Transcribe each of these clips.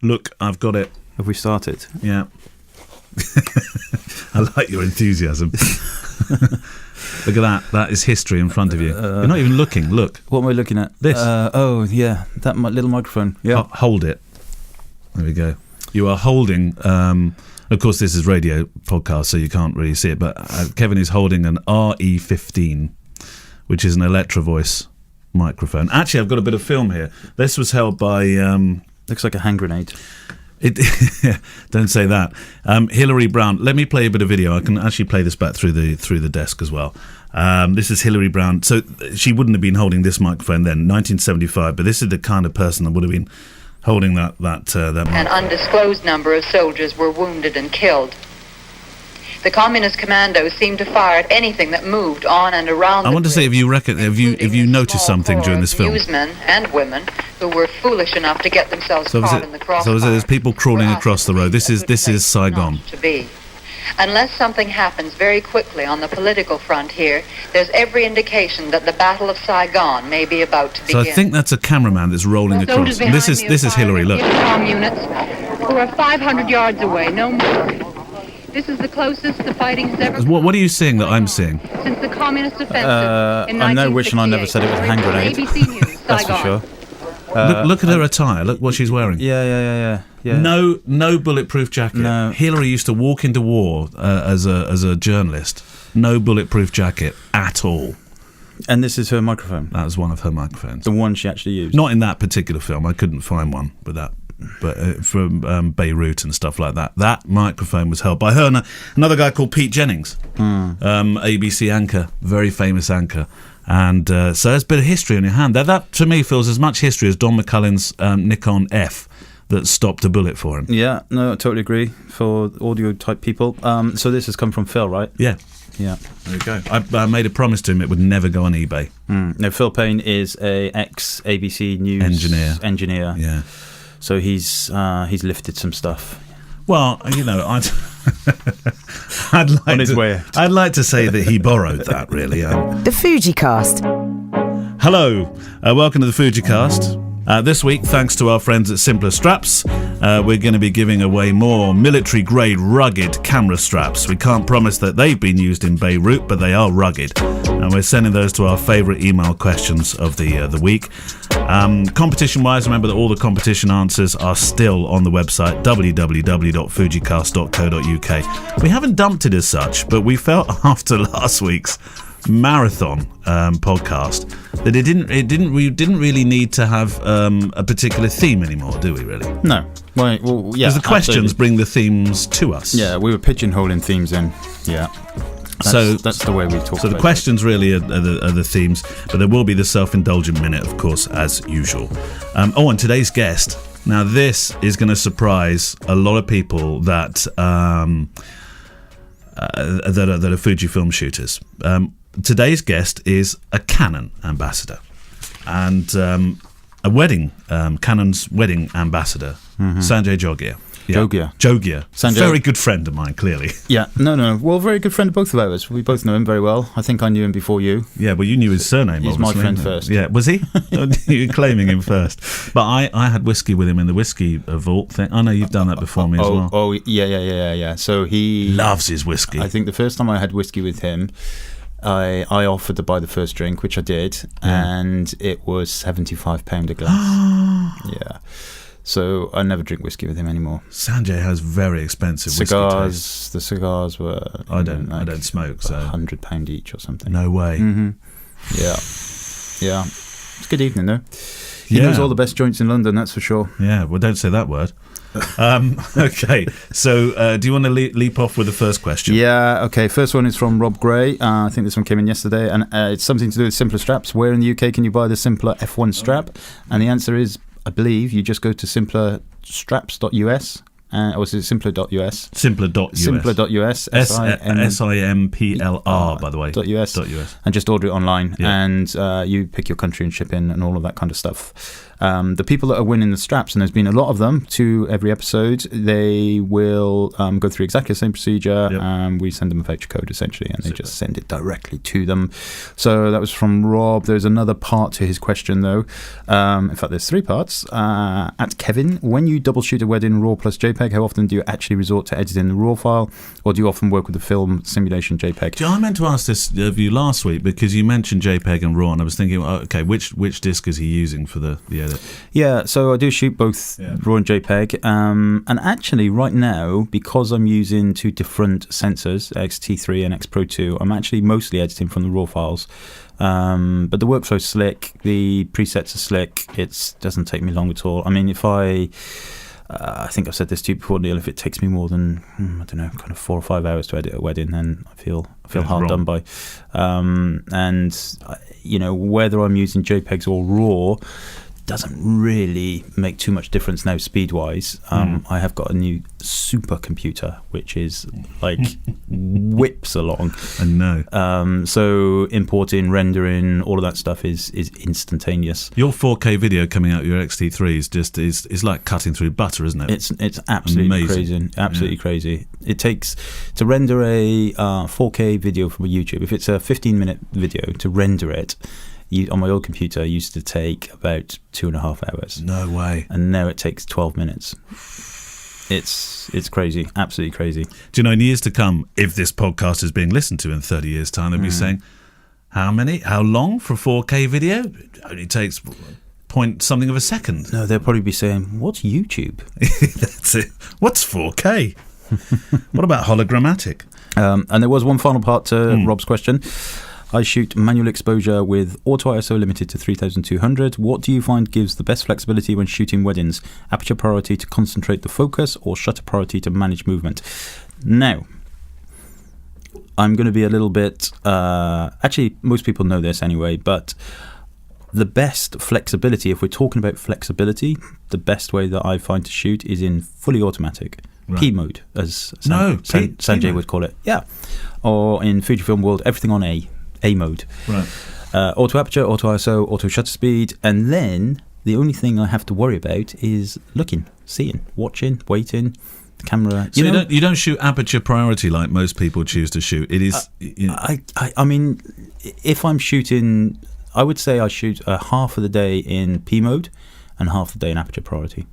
Look, I've got it. Have we started? Yeah. I like your enthusiasm. Look at that. That is history in front of you. You're not even looking. Look. What am I looking at? This. Oh, yeah. That little microphone. Yeah. Hold it. There we go. You are holding... of course, this is radio podcast, so you can't really see it, but Kevin is holding an RE15, which is an Electro Voice microphone. Actually, I've got a bit of film here. This was held by... Looks like a hand grenade. Don't say that. Hillary Brown. Let me play a bit of video. I can actually play this back through the desk as well. This is Hillary Brown. So she wouldn't have been holding this microphone then, 1975. But this is the kind of person that would have been holding that An undisclosed number of soldiers were wounded and killed. The communist commandos seemed to fire at anything that moved on and around. I want to say if you noticed something during this film. Newsmen and women who were foolish enough to get themselves caught in the crossfire. So there's people crawling across the road. This is Saigon. To be. Unless something happens very quickly on the political front here, there's every indication that the Battle of Saigon may be about to begin. So I think that's a cameraman that's rolling across. And this is Hillary. Look. Units who are 500 yards away, no more. This is the closest the fighting has ever. What are you seeing that I'm seeing? Since the communist offensive in I know which, and I never said it was a hand grenade. ABC News, That's for sure. Look at her attire. Look what she's wearing. Yeah. No bulletproof jacket. No. Hillary used to walk into war as a journalist. No bulletproof jacket at all. And this is her microphone. That was one of her microphones. The one she actually used. Not in that particular film. I couldn't find one with that. But from Beirut and stuff like that. That microphone was held by her and another guy called Pete Jennings, ABC anchor, very famous anchor. And so there's a bit of history on your hand. That to me feels as much history as Don McCullen's Nikon F that stopped a bullet for him. Yeah, no, I totally agree. For audio type people. So this has come from Phil, right? Yeah. Yeah. There you go. I made a promise to him it would never go on eBay. No, Phil Payne is a ex-ABC News engineer. Yeah. So he's lifted some stuff. Well, you know, I'd like to say that he borrowed that, really. The FujiCast. Hello, welcome to the FujiCast. This week, thanks to our friends at Simpler Straps, we're going to be giving away more military-grade rugged camera straps. We can't promise that they've been used in Beirut, but they are rugged. And we're sending those to our favourite email questions of the week. Competition-wise, remember that all the competition answers are still on the website, www.fujicast.co.uk. We haven't dumped it as such, but we felt after last week's marathon podcast that we didn't really need to have a particular theme anymore, do we? Really? No. Well, yeah. Because the questions bring the themes to us. Yeah, we were pigeonholing themes in. Yeah. That's the way we talk. So the questions really are the themes, but there will be the self-indulgent minute, of course, as usual. And today's guest. Now, this is going to surprise a lot of people that are Fujifilm shooters. Today's guest is a Canon ambassador and Canon's wedding ambassador, Sanjay Jogia. Yeah. Jogia. Sanjay. Very good friend of mine, clearly. Yeah, no. Well, very good friend of both of ours. We both know him very well. I think I knew him before you. Yeah, well, you knew his surname, He's obviously. My friend first. Yeah, was he? You're claiming him first. But I had whiskey with him in the whiskey vault thing. I know you've done that before me as well. Oh, yeah. So he... loves his whiskey. I think the first time I had whiskey with him, I offered to buy the first drink, which I did, and it was £75 a glass. Yeah. So I never drink whiskey with him anymore. Sanjay has very expensive cigars. Whiskey taste. The cigars were. I don't smoke, so £100 each or something. No way. Mm-hmm. Yeah. It's a good evening though. He knows all the best joints in London, that's for sure. Yeah. Well, don't say that word. Okay. So, do you want to leap off with the first question? Yeah. Okay. First one is from Rob Gray. I think this one came in yesterday, and it's something to do with Simpler straps. Where in the UK can you buy the Simpler F1 strap? And the answer is, I believe you just go to simplerstraps.us was it simpler.us? Simpler.us. Simpler.us. SIMPLR, by the way. .us. And just order it online, and you pick your country and shipping and all of that kind of stuff. The people that are winning the straps, and there's been a lot of them to every episode, they will go through exactly the same procedure. We send them a voucher code essentially, and they just send it directly to them. So that was from Rob. There's another part to his question though. In fact, there's 3 parts. At Kevin, when you double shoot a wedding RAW plus JPEG, how often do you actually resort to editing the RAW file, or do you often work with the film simulation JPEG? I meant to ask this of you last week because you mentioned JPEG and RAW, and I was thinking, okay, which disc is he using for the edit? Yeah, so I do shoot both RAW and JPEG, and actually right now, because I'm using 2 different sensors, X-T3 and X-Pro 2, I'm actually mostly editing from the RAW files. But the workflow's slick, the presets are slick, it doesn't take me long at all. I mean, if I think I've said this to you before, Neil, if it takes me more than, I don't know, kind of 4 or 5 hours to edit a wedding, then I feel hard done by. And, whether I'm using JPEGs or RAW doesn't really make too much difference now speed-wise. I have got a new supercomputer, which is like whips along. I know. So importing, rendering, all of that stuff is instantaneous. Your 4K video coming out your XT3 is like cutting through butter, isn't it? It's absolutely crazy. Absolutely crazy. It takes to render a 4K video from a YouTube. If it's a 15-minute video, to render it, on my old computer, I used to take about 2.5 hours. No way. And now it takes 12 minutes. It's crazy, absolutely crazy. Do you know, in years to come, if this podcast is being listened to in 30 years' time, they'll be saying, how long for a 4K video? It only takes point something of a second. No, they'll probably be saying, what's YouTube? That's it. What's 4K? What about hologrammatic? And there was one final part to Rob's question. I shoot manual exposure with auto ISO limited to 3200. What do you find gives the best flexibility when shooting weddings? Aperture priority to concentrate the focus, or shutter priority to manage movement? Now, I'm going to be a little bit... actually, most people know this anyway, but the best flexibility, if we're talking about flexibility, the best way that I find to shoot is in fully automatic. Right. P mode, as Sanjay would call it. Yeah. Or in Fujifilm world, everything on A mode. Right. Auto aperture, auto ISO, auto shutter speed, and then the only thing I have to worry about is looking, seeing, watching, waiting. The camera. So you don't shoot aperture priority like most people choose to shoot. It is. I mean, if I'm shooting, I would say I shoot half of the day in P mode and half the day in aperture priority.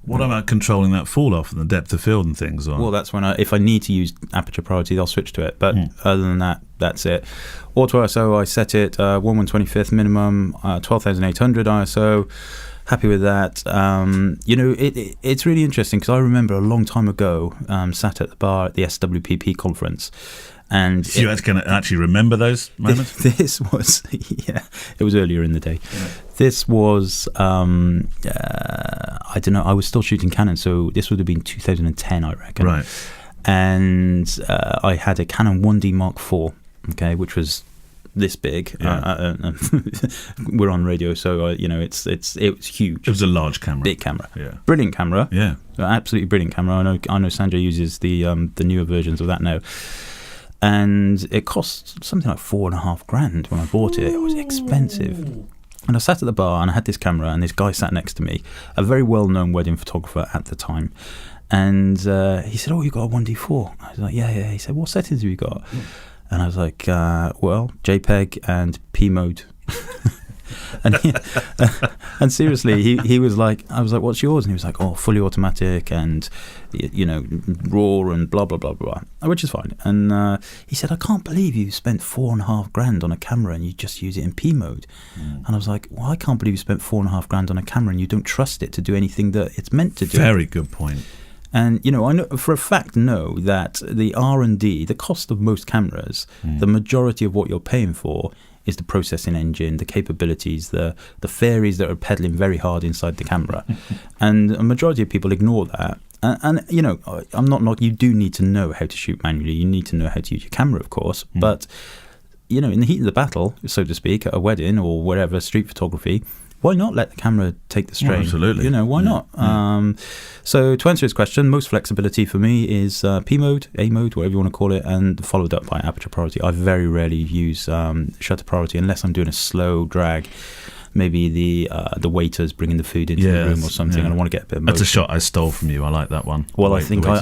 What about controlling that fall off and the depth of field and things? Or? Well, that's when if I need to use aperture priority, I'll switch to it. But other than that, that's it. Auto ISO, I set it 1/125th minimum, 12,800 ISO. Happy with that. It's really interesting because I remember a long time ago, sat at the bar at the SWPP conference. And so you can actually remember those moments? This was, it was earlier in the day. Yeah. This was, I don't know, I was still shooting Canon, so this would have been 2010, I reckon. Right. And I had a Canon 1D Mark IV, okay, which was this big. Yeah. We're on radio, so it was huge. It was a large camera, big camera, brilliant camera, absolutely brilliant camera. I know Sanjay uses the newer versions of that now. And it cost something like $4,500 when I bought it. It was expensive. And I sat at the bar and I had this camera, and this guy sat next to me, a very well-known wedding photographer at the time. And he said, "Oh, you got a 1D4?" I was like, "Yeah." He said, "What settings have you got?" And I was like, "Well, JPEG and P mode." And seriously, he was like, I was like, "What's yours?" And he was like, "Oh, fully automatic and RAW and blah blah blah blah," which is fine. And he said, "I can't believe you spent $4,500 on a camera and you just use it in P mode." And I was like, "Well, I can't believe you spent $4,500 on a camera and you don't trust it to do anything that it's meant to do." Very good point. And I know for a fact that the R&D, the cost of most cameras, the majority of what you're paying for is the processing engine, the capabilities, the fairies that are pedaling very hard inside the camera. And a majority of people ignore that. And I'm not you do need to know how to shoot manually. You need to know how to use your camera, of course. But, in the heat of the battle, so to speak, at a wedding or wherever, street photography, why not let the camera take the strain? Well, absolutely. You know, why not? So to answer his question, most flexibility for me is P mode, A mode, whatever you want to call it, and followed up by aperture priority. I very rarely use shutter priority unless I'm doing a slow drag. Maybe the waiter's bringing the food into the room or something, and I want to get a bit of motion. That's a shot I stole from you. I like that one. Well, I think I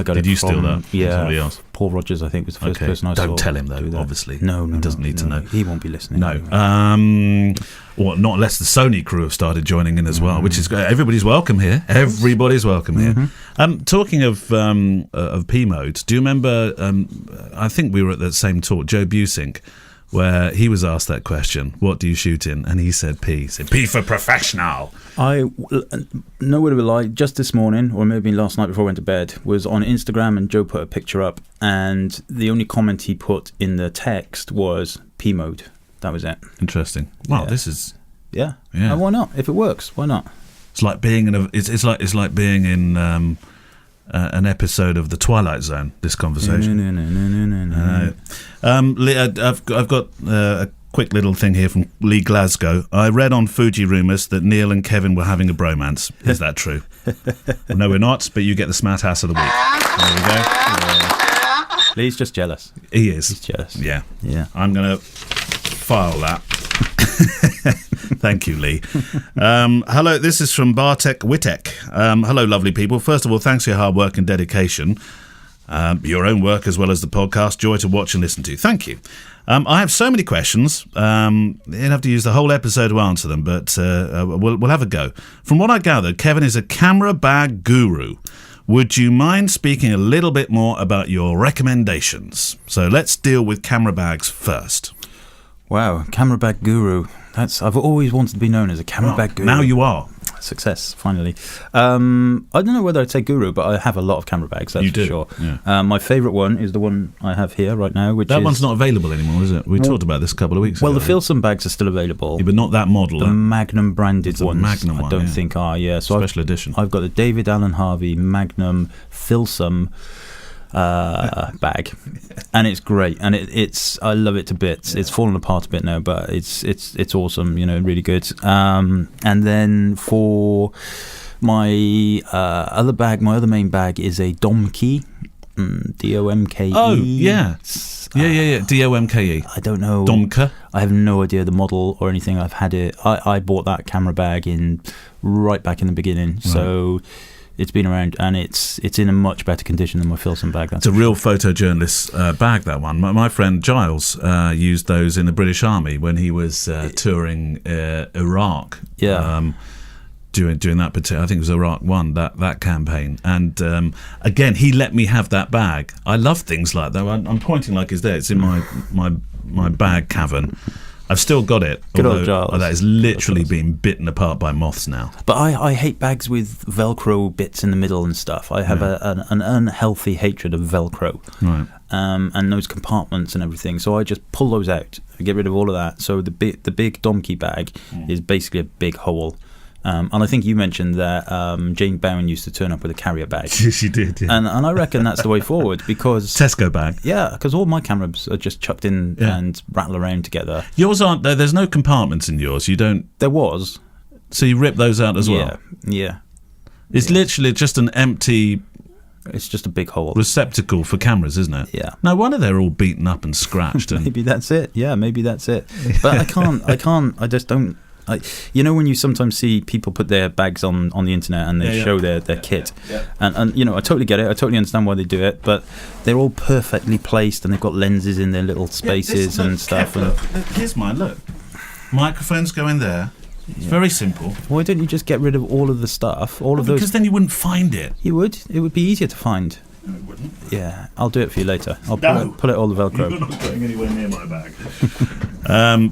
got Did it you from, steal that? Yeah, Somebody else? Paul Rogers, I think, was the first person I saw. Don't tell him, though, obviously. No, he doesn't need to know. He won't be listening. No. Well, not unless the Sony crew have started joining in as well, which is great. Everybody's welcome here. Everybody's welcome here. Talking of P modes, do you remember, I think we were at that same talk, Joe Busink, where he was asked that question, what do you shoot in? And he said P. He said, P for professional. No word of a lie, just this morning, or maybe last night before I went to bed, was on Instagram, and Joe put a picture up, and the only comment he put in the text was P mode. That was it. Interesting. Wow, this is... Yeah. And why not? If it works, why not? It's like being in it's like being in an episode of The Twilight Zone. This conversation. Lee, I've got a quick little thing here from Lee Glasgow. I read on Fuji Rumours that Neil and Kevin were having a bromance. Is that true? Well, no, we're not. But you get the smat ass of the week. There we go. Yeah. Lee's just jealous. He is. He's jealous. Yeah. I'm gonna file that. Thank you, Lee. Hello, this is from Bartek Witek. Hello, lovely people. First of all, thanks for your hard work and dedication. Your own work as well as the podcast. Joy to watch and listen to. Thank you. I have so many questions. You'd have to use the whole episode to answer them, but we'll have a go. From what I gathered, Kevin is a camera bag guru. Would you mind speaking a little bit more about your recommendations? So let's deal with camera bags first. Wow, camera bag guru. I've always wanted to be known as a camera bag guru. Now you are. Success, finally. I don't know whether I'd say guru, but I have a lot of camera bags, that's for sure. Yeah. My favourite one is the one I have here right now, which one's not available anymore, is it? We talked about this a couple of weeks ago. Well, the FujiFilm bags are still available. Yeah, but not that model. The Magnum branded ones, Magnum I don't think are, So Special edition. I've got the David Allen Harvey Magnum FujiFilm bag, and it's great, and I love it to bits. It's fallen apart a bit now, but it's awesome, really good. And then for my other bag, my other main bag is a Domke, Domke. Oh yeah, Domke. I don't know. Domke. I have no idea the model or anything. I've had it. I bought that camera bag right back in the beginning, so. It's been around, and it's in a much better condition than my FujiFilm bag. It's a real photojournalist bag, that one. My friend Giles used those in the British Army when he was touring Iraq. Yeah. During that particular, I think it was Iraq 1, that campaign. And again, he let me have that bag. I love things like that. I'm pointing like it's there. It's in my bag cavern. I've still got it. Good old Giles. That is literally being bitten apart by moths now. But I hate bags with Velcro bits in the middle and stuff. I have an unhealthy hatred of Velcro. Right. And those compartments and everything. So I just pull those out. I get rid of all of that. So the big Domke bag is basically a big hole. And I think you mentioned that Jane Bowen used to turn up with a carrier bag. She did, yeah. And I reckon that's the way forward, because... Tesco bag. Yeah, because all my cameras are just chucked in and rattle around together. Yours aren't... There's no compartments in yours. You don't... There was. So you rip those out as well? Yeah. It's literally just an empty... It's just a big hole. Receptacle for cameras, isn't it? Yeah. No wonder they're all beaten up and scratched. And... Maybe that's it. Yeah, maybe that's it. But I just don't... when you sometimes see people put their bags on the internet and they show their kit, and I totally get it, I totally understand why they do it, but they're all perfectly placed and they've got lenses in their little spaces and stuff. Look, here's mine, look. Microphones go in there. It's very simple. Why don't you just get rid of all of the stuff? Because then you wouldn't find it. You would. It would be easier to find. No, it wouldn't. Yeah, I'll do it for you later. I'll pull it all the Velcro. You're not going anywhere near my bag.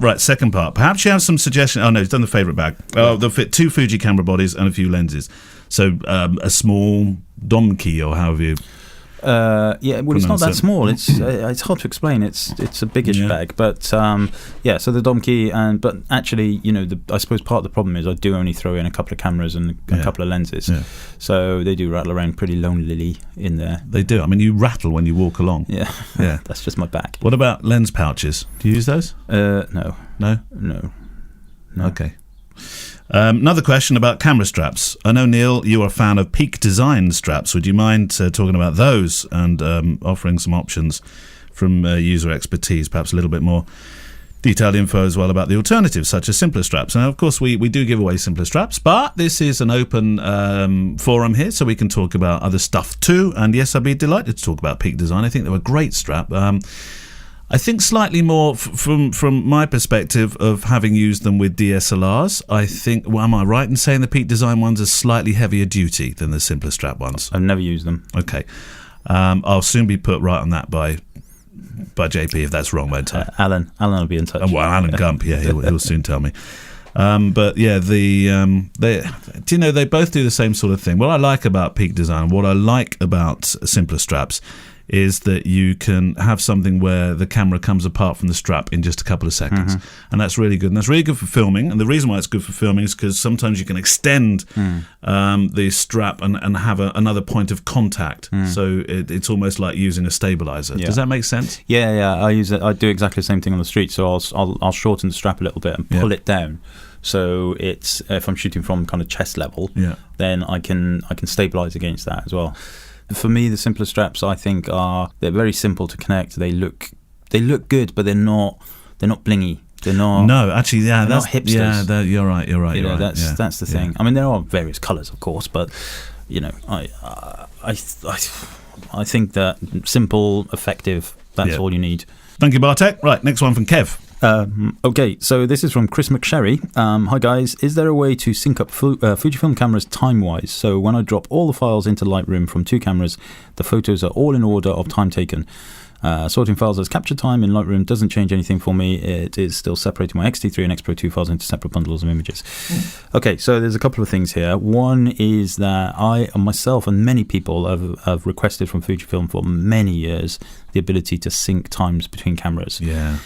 Right, second part. Perhaps you have some suggestions. Oh no, he's done the favourite bag. Oh, they'll fit 2 Fuji camera bodies and a few lenses. So a small Domke, or however you... well, it's not that small. It's hard to explain. It's a biggish bag, but so the Domke, but actually, I suppose part of the problem is I do only throw in a couple of cameras and a couple of lenses, so they do rattle around pretty lonely in there. They do. I mean, you rattle when you walk along. Yeah. That's just my back. What about lens pouches? Do you use those? No. No. No. Okay. Another question about camera straps. I know, Neil, you are a fan of Peak Design straps. Would you mind talking about those and offering some options from user expertise, perhaps a little bit more detailed info as well about the alternatives, such as simpler straps? Now, of course, we do give away simpler straps, but this is an open forum here, so we can talk about other stuff too. And yes, I'd be delighted to talk about Peak Design. I think they were a great strap. I think slightly more from my perspective of having used them with DSLRs. I think, well, am I right in saying the Peak Design ones are slightly heavier duty than the simpler strap ones? I've never used them. Okay. I'll soon be put right on that by JP if that's wrong, won't I? Alan will be in touch. Well, Alan Gump, yeah, he'll soon tell me. But yeah, they both do the same sort of thing. What I like about Peak Design, what I like about simpler straps, is that you can have something where the camera comes apart from the strap in just a couple of seconds. And that's really good. And that's really good for filming. And the reason why it's good for filming is because sometimes you can extend the strap and have another point of contact. So it's almost like using a stabilizer. Yeah. Does that make sense? Yeah. I use it. I do exactly the same thing on the street. So I'll shorten the strap a little bit and pull it down. So it's if I'm shooting from kind of chest level, then I can stabilize against that as well. For me, the simpler straps, I think, they're very simple to connect. They look good, but they're not blingy. They're not. No, actually, yeah, that's not hipsters. Yeah, you're right. That's the thing. I mean, there are various colours, of course, but I think that simple, effective. That's all you need. Thank you, Bartek. Right, next one from Kev. Okay, so this is from Chris McSherry. Hi guys, is there a way to sync up Fujifilm cameras time-wise? So when I drop all the files into Lightroom from two cameras, the photos are all in order of time taken. Sorting files as capture time in Lightroom doesn't change anything for me. It is still separating my X-T3 and X-Pro 2 files into separate bundles of images. Okay, so there's a couple of things here. One is that I myself and many people have requested from Fujifilm for many years the ability to sync times between cameras. Yeah.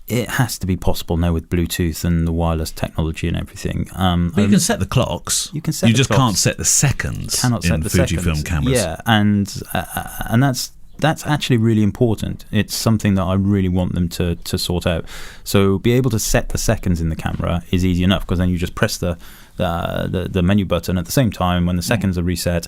It has to be possible now with Bluetooth and the wireless technology and everything. But you can set the clocks. You can set. You the just clocks. Can't set the seconds. Cannot set in the Fujifilm seconds. cameras. Yeah, and that's actually really important. It's something that I really want them to sort out. So be able to set the seconds in the camera is easy enough because then you just press the menu button at the same time when the seconds are reset.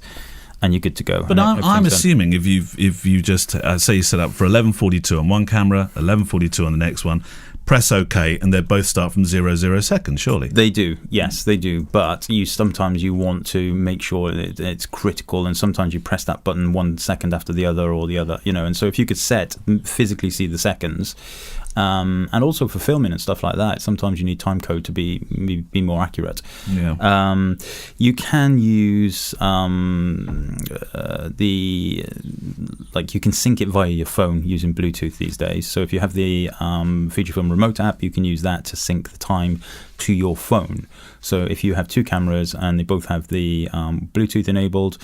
And you're good to go. But I'm assuming if you just say you set up for 11:42 on one camera, 11:42 on the next one, press OK, and they both start from 00 seconds. Surely they do. Yes, they do. But sometimes you want to make sure that it's critical, and sometimes you press that button 1 second after the other, or the other. And so if you could physically see the seconds. And also for filming and stuff like that, sometimes you need time code to be more accurate. Yeah. You can use you can sync it via your phone using Bluetooth these days. So if you have the Fujifilm remote app, you can use that to sync the time to your phone. So if you have two cameras and they both have the Bluetooth enabled,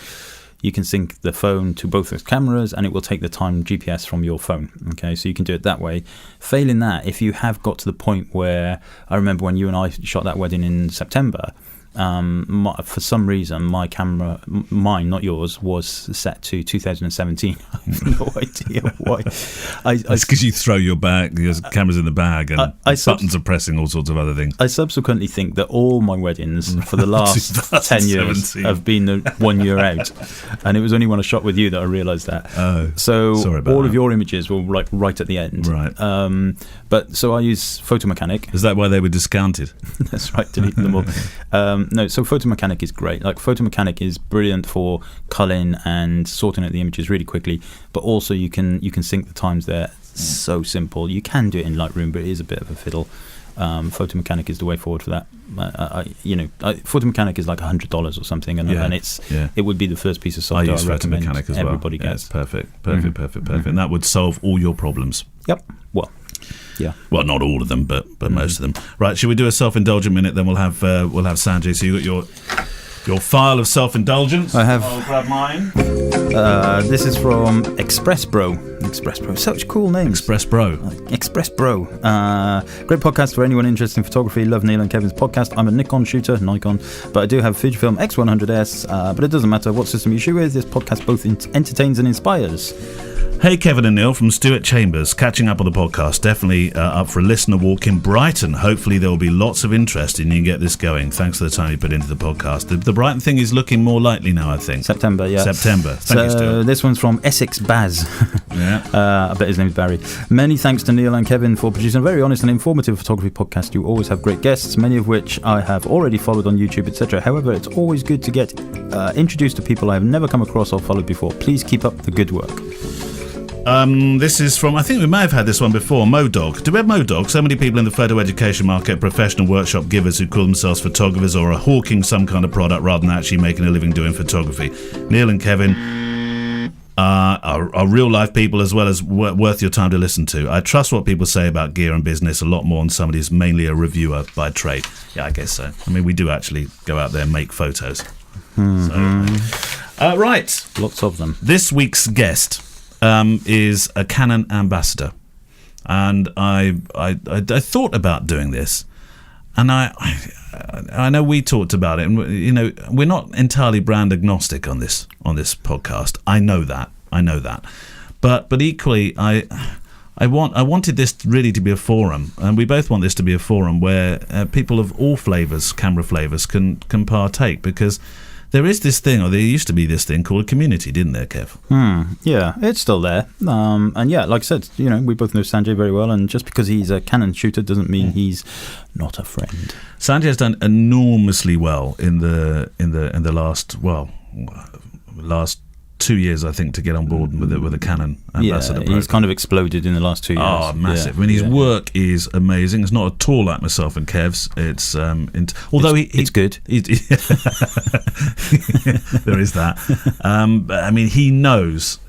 you can sync the phone to both those cameras and it will take the time GPS from your phone. Okay, so you can do it that way. Failing that, if you have got to the point where, I remember when you and I shot that wedding in September, for some reason my camera, mine not yours, was set to 2017. I have no idea why. It's because you throw your cameras in the bag and buttons are pressing all sorts of other things. I subsequently think that all my weddings for the last 10 years have been 1 year out, and it was only when I shot with you that I realised that. So all of your images were like right at the end. Right. But so I use Photo Mechanic. Is that why they were discounted? That's right, deleting them all. No, so Photo Mechanic is great. Like Photo Mechanic is brilliant for culling and sorting out the images really quickly, but also you can sync the times there. It's so simple. You can do it in Lightroom, but it is a bit of a fiddle. Photo Mechanic is the way forward for that. Photo Mechanic is like $100 or something, and it would be the first piece of software I recommend Photo Mechanic as everybody well. gets. Perfect. And that would solve all your problems. Yep. Well. Yeah. Well, not all of them, but most of them. Right, should we do a self-indulgent minute? Then we'll have Sanjay. So you got your file of self-indulgence. I have. I'll grab mine. This is from Express Bro. Express Pro. Such cool names. Express Bro. Express Bro. Great podcast for anyone interested in photography. Love Neil and Kevin's podcast. I'm a Nikon shooter, Nikon, but I do have FujiFilm X100S. But it doesn't matter what system you shoot with. This podcast both entertains and inspires. Hey, Kevin and Neil from Stuart Chambers, catching up on the podcast. Definitely up for a listener walk in Brighton. Hopefully there will be lots of interest and you can get this going. Thanks for the time you put into the podcast. The Brighton thing is looking more likely now, I think. September, yeah. September. Thank you, Stuart. This one's from Essex Baz. Yeah. I bet his name's Barry. Many thanks to Neil and Kevin for producing a very honest and informative photography podcast. You always have great guests, many of which I have already followed on YouTube, etc. However, it's always good to get introduced to people I have never come across or followed before. Please keep up the good work. This is from, I think we may have had this one before, Modog. Do we have Modog? So many people in the photo education market, professional workshop givers who call themselves photographers or are hawking some kind of product rather than actually making a living doing photography. Neil and Kevin are real life people as well as worth your time to listen to. I trust what people say about gear and business a lot more than somebody who's mainly a reviewer by trade. Yeah, I guess so. I mean, we do actually go out there and make photos. So, right. Lots of them. This week's guest is a Canon Ambassador, and I thought about doing this, and I know we talked about it, and you know we're not entirely brand agnostic on this podcast. I know that, but equally I wanted this really to be a forum, and we both want this to be a forum where people of all flavours, camera flavours, can partake, because there is this thing, or there used to be this thing called a community, didn't there, Kev? Yeah, it's still there. And yeah, like I said, you know, we both know Sanjay very well, and just because he's a Canon shooter doesn't mean he's not a friend. Sanjay has done enormously well in the last 2 years, I think, to get on board with the Canon Ambassador program. He's kind of exploded in the last 2 years. Oh, massive! I mean, his work is amazing. It's not at all like myself and Kev's. It's although it's good. There is that. But I mean, he knows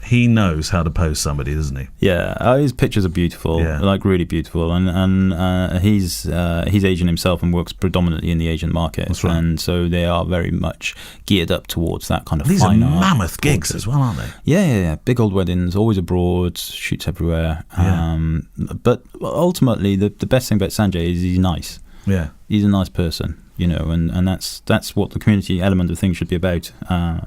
how to pose somebody, doesn't he? Yeah, his pictures are beautiful, like really beautiful, and he's Asian himself and works predominantly in the Asian market. That's right. And so they are very much geared up towards that kind of These fine are art mammoth gigs as well, aren't they? Yeah. Big old weddings, always abroad, shoots everywhere. But ultimately, the best thing about Sanjay is he's nice. Yeah, he's a nice person. You know, and that's what the community element of things should be about.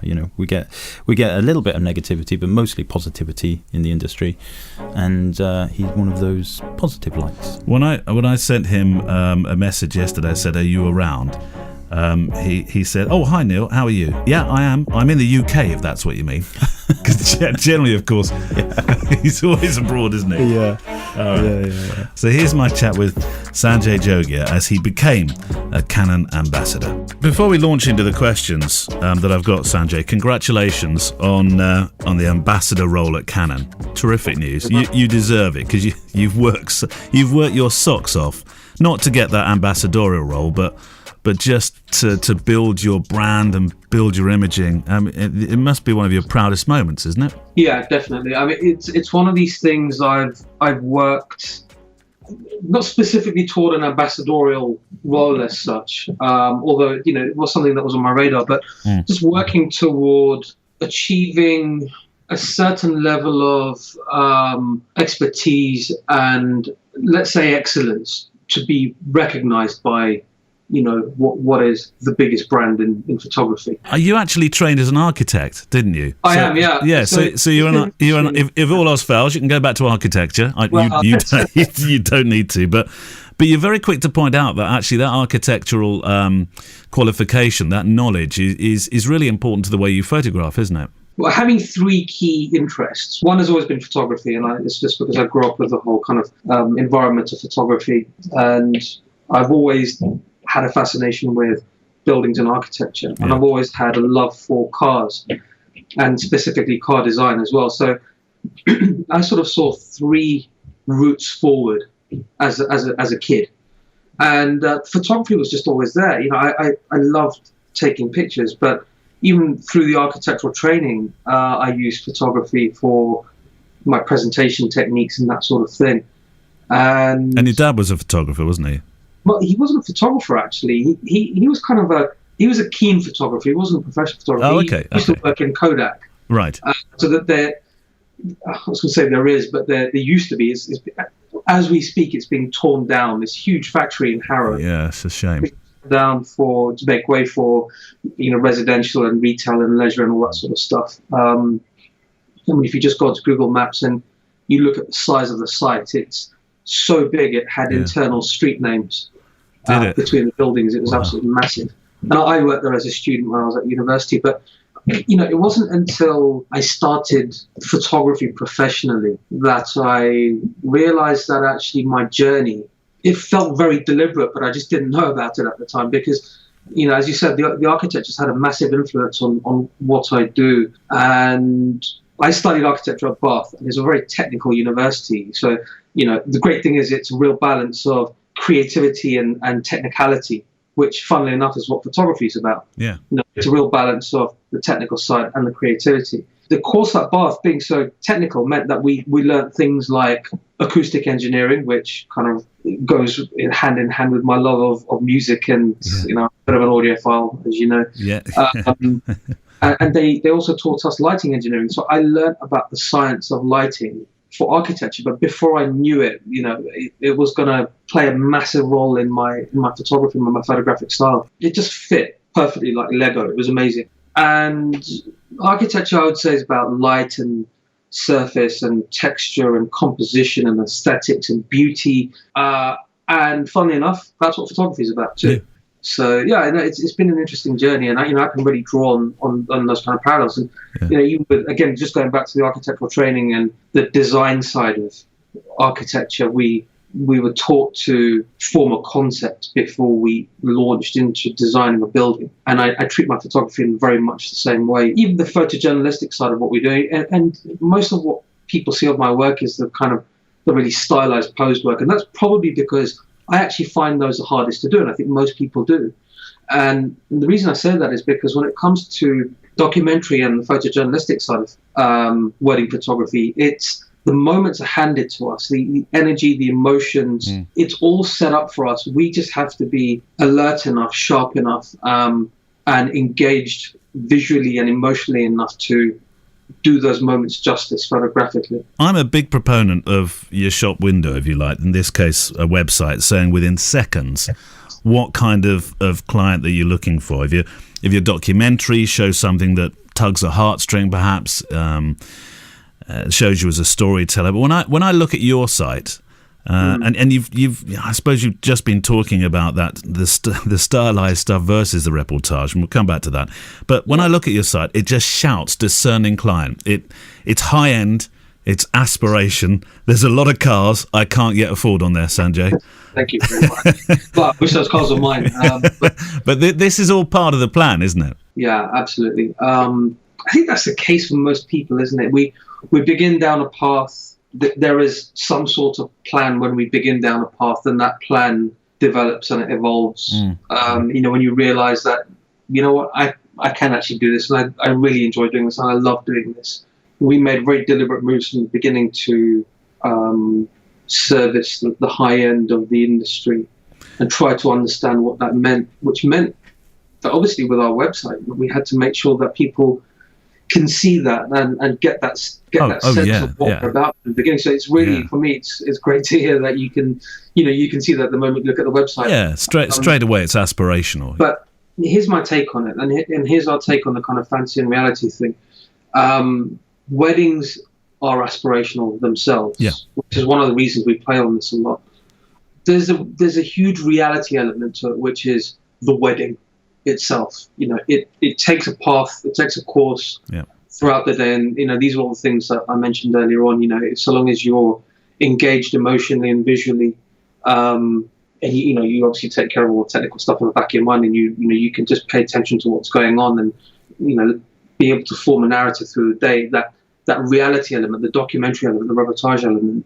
You know, we get a little bit of negativity, but mostly positivity in the industry, and he's one of those positive lights. When I sent him a message yesterday, I said, "Are you around?" He said, "Oh, hi Neil, how are you?" "Yeah, I am. I'm in the UK, if that's what you mean." Because generally, of course, he's always abroad, isn't he? Yeah. Yeah. So here's my chat with Sanjay Jogia as he became a Canon Ambassador. Before we launch into the questions that I've got, Sanjay, congratulations on the ambassador role at Canon. Terrific news. You deserve it, because you've worked your socks off, not to get that ambassadorial role, but just to build your brand and build your imaging. It must be one of your proudest moments, isn't it? Yeah, definitely. I mean, it's one of these things I've worked, not specifically toward an ambassadorial role as such, although, you know, it was something that was on my radar, but just working toward achieving a certain level of expertise and, let's say, excellence to be recognized by, you know, what is the biggest brand in photography. You actually trained as an architect, didn't you? I am, yeah. Yeah, so you're if all else fails, you can go back to architecture. You don't need to, but you're very quick to point out that actually that architectural qualification, that knowledge is really important to the way you photograph, isn't it? Well, having three key interests. One has always been photography, and it's just because I grew up with the whole kind of environment of photography, and I've always had a fascination with buildings and architecture, and I've always had a love for cars, and specifically car design as well. So I sort of saw three routes forward as a kid, and photography was just always there. You know, I loved taking pictures, but even through the architectural training, I used photography for my presentation techniques and that sort of thing. And your dad was a photographer, wasn't he? Well, he wasn't a photographer, actually. He was kind of he was a keen photographer. He wasn't a professional photographer. Oh, okay. He used to work in Kodak. Right. So that I was going to say there is, but there used to be. As we speak, it's being torn down. This huge factory in Harrow. Yeah, it's a shame. Down to make way for, residential and retail and leisure and all that sort of stuff. I mean, if you just go to Google Maps and you look at the size of the site, it's so big it had internal street names between the buildings. It was absolutely massive. And I worked there as a student when I was at university, but it wasn't until I started photography professionally that I realized that actually my journey, it felt very deliberate, but I just didn't know about it at the time because, as you said, the architecture's had a massive influence on what I do. And I studied architecture at Bath, and it's a very technical university. So, the great thing is it's a real balance of creativity and technicality, which, funnily enough, is what photography is about. Yeah. It's a real balance of the technical side and the creativity. The course at Bath, being so technical, meant that we learned things like acoustic engineering, which kind of goes hand in hand with my love of music and, a bit of an audiophile, as you know. Yeah. And they also taught us lighting engineering. So I learned about the science of lighting for architecture, but before I knew it, it was going to play a massive role in my photography, in my photographic style. It just fit perfectly like Lego. It was amazing. And architecture, I would say, is about light and surface and texture and composition and aesthetics and beauty. And funnily enough, that's what photography is about too. Yeah. So it's been an interesting journey, and I can really draw on those kind of parallels. And again, just going back to the architectural training and the design side of architecture, we were taught to form a concept before we launched into designing a building. And I treat my photography in very much the same way. Even the photojournalistic side of what we do, and most of what people see of my work is the kind of the really stylized posed work, and that's probably because I actually find those the hardest to do, and I think most people do. And the reason I say that is because when it comes to documentary and the photojournalistic side of wedding photography, it's the moments are handed to us, the energy, the emotions, it's all set up for us. We just have to be alert enough, sharp enough, and engaged visually and emotionally enough to do those moments justice photographically. I'm a big proponent of your shop window, if you like, in this case a website, saying within seconds what kind of client that you're looking for. If your documentary shows something that tugs a heartstring, perhaps shows you as a storyteller. But when I look at your site, and you've I suppose you've just been talking about that the stylized stuff versus the reportage, and we'll come back to that. But when I look at your site, it just shouts discerning client. It's high end, it's aspiration. There's a lot of cars I can't yet afford on there, Sanjay. Thank you very much. But I wish those cars were mine. But this is all part of the plan, isn't it? Yeah, absolutely. I think that's the case for most people, isn't it? We begin down a path. There is some sort of plan when we begin down a path, and that plan develops and it evolves. When you realize that, I can actually do this, and I really enjoy doing this, and I love doing this. We made very deliberate moves from the beginning to service the high end of the industry and try to understand what that meant, which meant that obviously with our website, we had to make sure that people can see that and get that sense of what we're about in the beginning. So it's really, for me, it's great to hear that you can see that the moment you look at the website. Yeah, straight away, it's aspirational. But here's my take on it, and here's our take on the kind of fantasy and reality thing. Weddings are aspirational themselves, which is one of the reasons we play on this a lot. There's a huge reality element to it, which is the wedding itself. It takes a path, it takes a course throughout the day, and these are all the things that I mentioned earlier on. So long as you're engaged emotionally and visually, and you obviously take care of all the technical stuff on the back of your mind, and you can just pay attention to what's going on, and be able to form a narrative through the day. That reality element, the documentary element, the reportage element,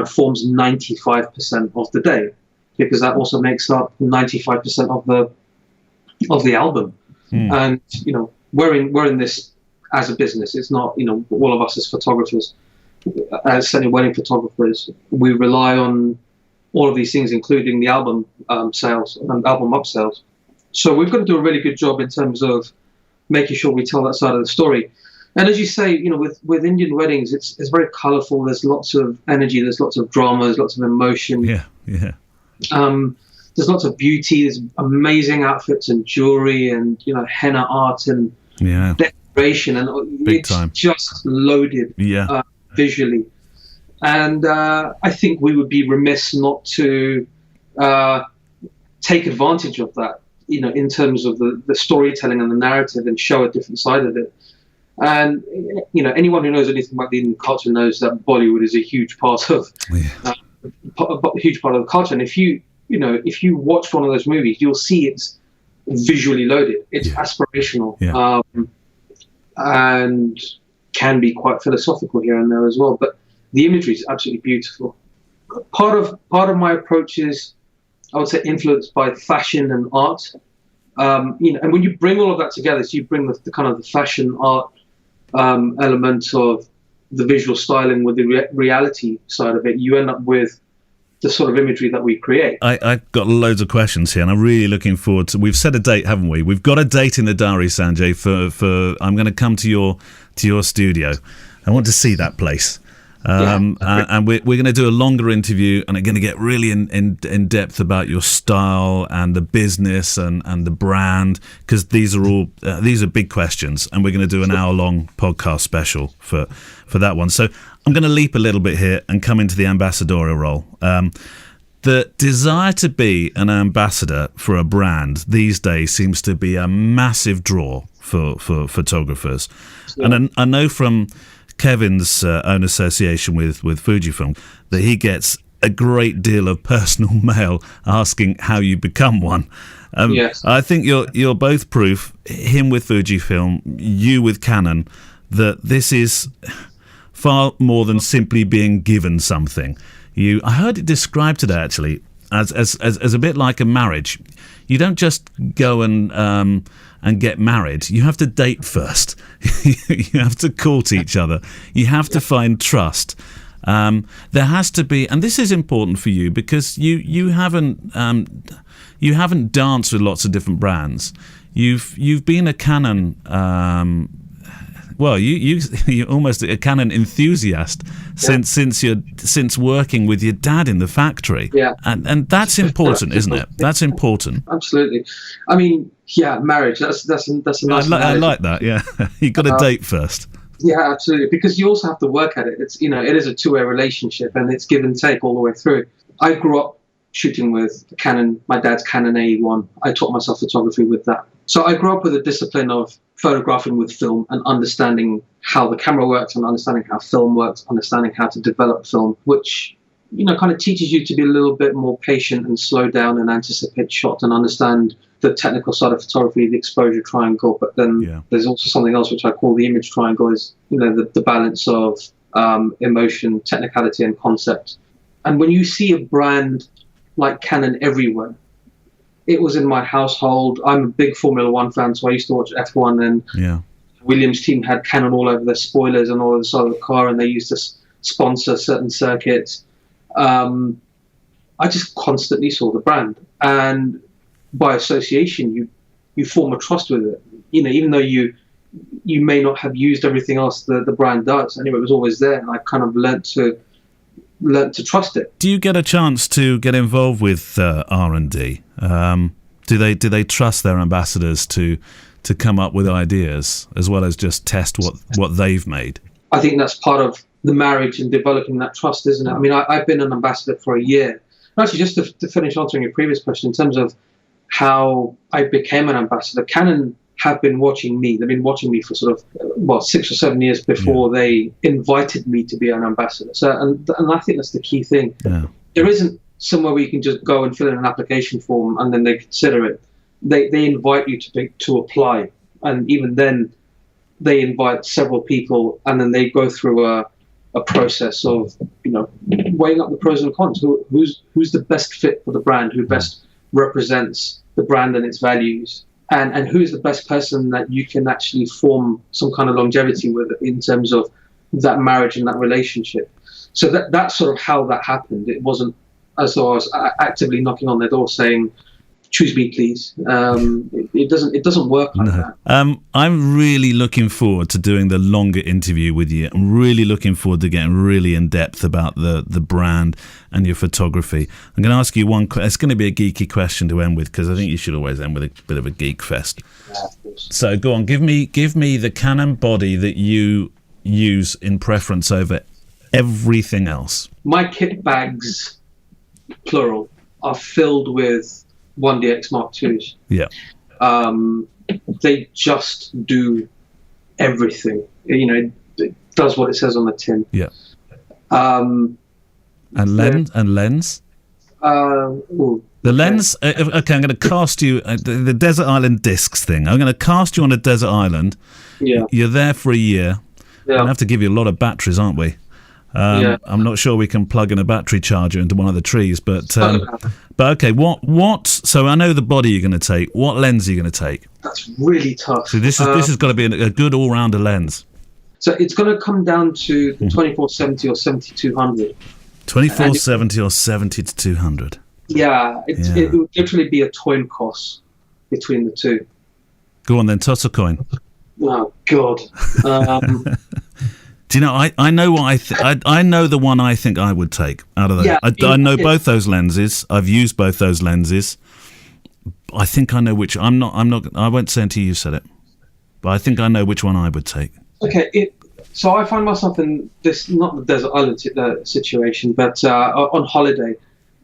forms 95% of the day, because that also makes up 95% of the album. And we're in this as a business. It's not all of us as photographers, as certainly wedding photographers, we rely on all of these things, including the album sales and album upsells. So we've got to do a really good job in terms of making sure we tell that side of the story. And as you say, with Indian weddings, it's very colourful. There's lots of energy. There's lots of drama. There's lots of emotion. Yeah. There's lots of beauty. There's amazing outfits and jewelry and henna art and decoration, and Big it's time. just loaded visually. And I think we would be remiss not to take advantage of that, in terms of the storytelling and the narrative, and show a different side of it. And anyone who knows anything about the Indian culture knows that Bollywood is a huge part of a huge part of the culture. And if you watch one of those movies, you'll see it's visually loaded. It's aspirational, and can be quite philosophical here and there as well. But the imagery is absolutely beautiful. Part of my approach is, I would say, influenced by fashion and art. And when you bring all of that together, so you bring the kind of the fashion art element of the visual styling with the reality side of it, you end up with the sort of imagery that we create. I've got loads of questions here, and I'm really looking forward to. We've set a date, haven't we? We've got a date in the diary, Sanjay. For I'm going to come to your studio. I want to see that place. And we're going to do a longer interview, and I'm going to get really in depth about your style and the business and the brand, because these are big questions, and we're going to do an hour-long podcast special for that one. So I'm going to leap a little bit here and come into the ambassadorial role. The desire to be an ambassador for a brand these days seems to be a massive draw for photographers. Yeah. And I know from Kevin's own association with FujiFilm that he gets a great deal of personal mail asking how you become one. Yes. I think you're both proof, him with FujiFilm, you with Canon, that this is far more than simply being given something. I heard it described today actually as a bit like a marriage. You don't just go and get married. You have to date first. You have to court each other. You have to find trust. There has to be, and this is important for you because you haven't danced with lots of different brands. You've been a Canon. You're almost a Canon enthusiast since working with your dad in the factory. Yeah, and that's important, isn't it? That's important. Absolutely. I mean, marriage. That's a nice. I like that. Yeah, you got to date first. Yeah, absolutely. Because you also have to work at it. It's it is a two-way relationship, and it's give and take all the way through. I grew up shooting with Canon, my dad's Canon AE1. I taught myself photography with that. So I grew up with a discipline of photographing with film and understanding how the camera works and understanding how film works, understanding how to develop film, which, kind of teaches you to be a little bit more patient and slow down and anticipate shots and understand the technical side of photography, the exposure triangle. But then there's also something else which I call the image triangle, is, the balance of emotion, technicality and concept. And when you see a brand like Canon everywhere, it was in my household. I'm a big Formula One fan, so I used to watch F1, and Williams' team had Canon all over their spoilers and all over the side of the car, and they used to sponsor certain circuits. I just constantly saw the brand, and by association, you form a trust with it. Even though you may not have used everything else the brand does, anyway, it was always there, and I kind of learnt to trust it. Do you get a chance to get involved with R&D? Do they trust their ambassadors to come up with ideas as well as just test what they've made? I think that's part of the marriage and developing that trust, isn't it? I mean, I've been an ambassador for a year. Actually, just to finish answering your previous question, in terms of how I became an ambassador, Canon have been watching me. They've been watching me for sort of 6 or 7 years before they invited me to be an ambassador. So, and I think that's the key thing. Yeah. There isn't somewhere where you can just go and fill in an application form and then they consider it. They invite you to apply, and even then, they invite several people, and then they go through a process of weighing up the pros and cons. Who's the best fit for the brand? Who best represents the brand and its values? And who's the best person that you can actually form some kind of longevity with in terms of that marriage and that relationship? So that's sort of how that happened. It wasn't as though I was actively knocking on their door saying, choose me, please. It doesn't work like that. I'm really looking forward to doing the longer interview with you. I'm really looking forward to getting really in depth about the brand and your photography. I'm going to ask you one. It's going to be a geeky question to end with, because I think you should always end with a bit of a geek fest. Yeah, of course. So go on, give me the Canon body that you use in preference over everything else. My kit bags, plural, are filled with 1DX Mark IIs. Yeah. They just do everything. It does what it says on the tin. Yeah. And lens. The lens. Okay, I'm going to cast you the Desert Island Discs thing. I'm going to cast you on a desert island. Yeah. You're there for a year. Yeah. We'll have to give you a lot of batteries, aren't we? Yeah. I'm not sure we can plug in a battery charger into one of the trees, but okay. What? So I know the body you're going to take. What lens are you going to take? That's really tough. So this has got to be a good all-rounder lens. So it's going to come down to the 2470 or 7200. 2470 or 70 to 200. Yeah, it would literally be a coin toss between the two. Go on then, toss a coin. Oh God. Do you know? I know what I know the one I think I would take out of those. Yeah, I know both those lenses. I've used both those lenses. I think I know which. I'm not. I won't say until you said it. But I think I know which one I would take. Okay. So I find myself in this, not the desert island situation, but on holiday.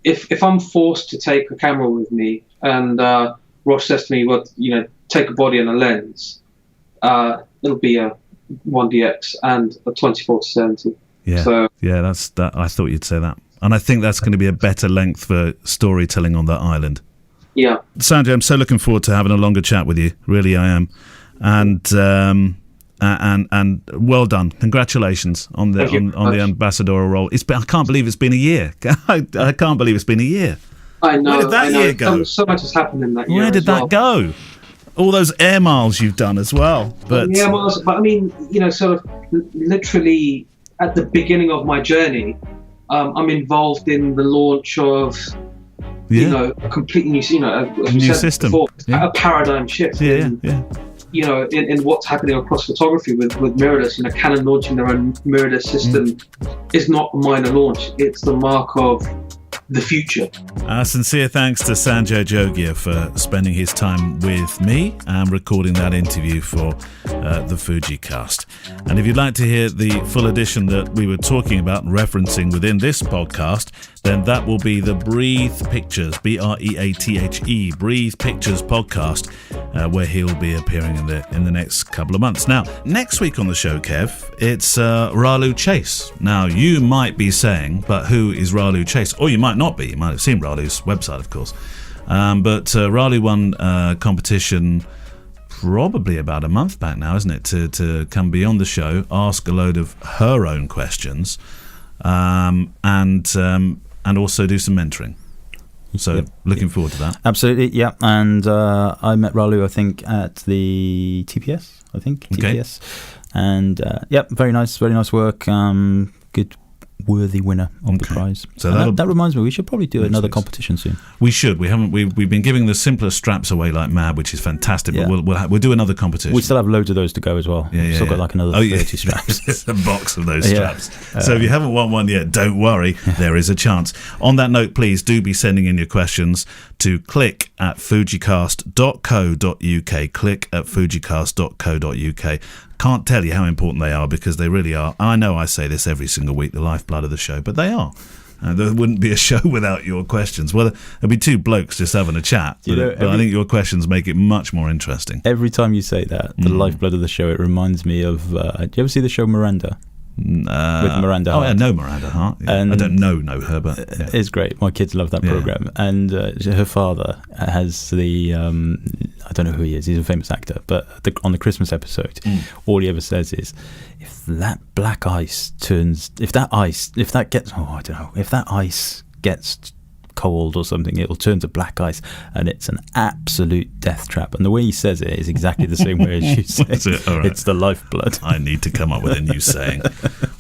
If I'm forced to take a camera with me, and Ross says to me, "Well, take a body and a lens," it'll be a 1DX and a 24-70. Yeah, so, yeah, that's that. I thought you'd say that, and I think that's going to be a better length for storytelling on that island. Yeah, Sanjay, I'm so looking forward to having a longer chat with you. Really, I am, and well done. Congratulations on the ambassador role. I can't believe it's been a year. I can't believe it's been a year. I know. Where did that year go? So much has happened in that year. Where did that go? All those air miles you've done as well. But I mean, sort of literally at the beginning of my journey, I'm involved in the launch of, a completely new, a new system, before, a paradigm shift. Yeah. In what's happening across photography with mirrorless. Canon launching their own mirrorless system is not a minor launch. It's the mark of the future. Sincere thanks to Sanjay Jogia for spending his time with me and recording that interview for the FujiCast. And if you'd like to hear the full edition that we were talking about and referencing within this podcast, then that will be the Breathe Pictures, BREATHE, Breathe Pictures podcast, where he'll be appearing in the next couple of months. Now, next week on the show, Kev, it's Ralu Chase. Now, you might be saying, but who is Ralu Chase? Or you might not be. You might have seen Ralu's website, of course. But Ralu won a competition probably about a month back now, isn't it, to come be on the show, ask a load of her own questions, and also do some mentoring. So looking forward to that. Absolutely, yeah. And I met Ralu, I think, at the TPS, TPS. And very nice work. Good, worthy winner of the prize. So that reminds me, we should probably do another competition soon. We should. We've been giving the simpler straps away like mad, which is fantastic. But we'll do another competition. We still have loads of those to go as well. We've still got like another 30 straps. There's a box of those straps. So if you haven't won one yet, don't worry. There is a chance. On that note, please do be sending in your questions to click@fujicast.co.uk. Click@fujicast.co.uk. Can't tell you how important they are, because they really are. I know I say this every single week, the lifeblood of the show, but they are. There wouldn't be a show without your questions. Well, there'd be two blokes just having a chat, but I think your questions make it much more interesting. Every time you say that, the lifeblood of the show, it reminds me of, do you ever see the show Miranda? With Miranda Hart. Oh, I know Miranda Hart. Yeah. I don't know her, but it's great. My kids love that program, and her father has the I don't know who he is. He's a famous actor, but on the Christmas episode, all he ever says is, "If that ice gets cold or something, it'll turn to black ice," and it's an absolute death trap. And the way he says it is exactly the same way as you say. That's it. All right. It's the lifeblood. I need to come up with a new saying.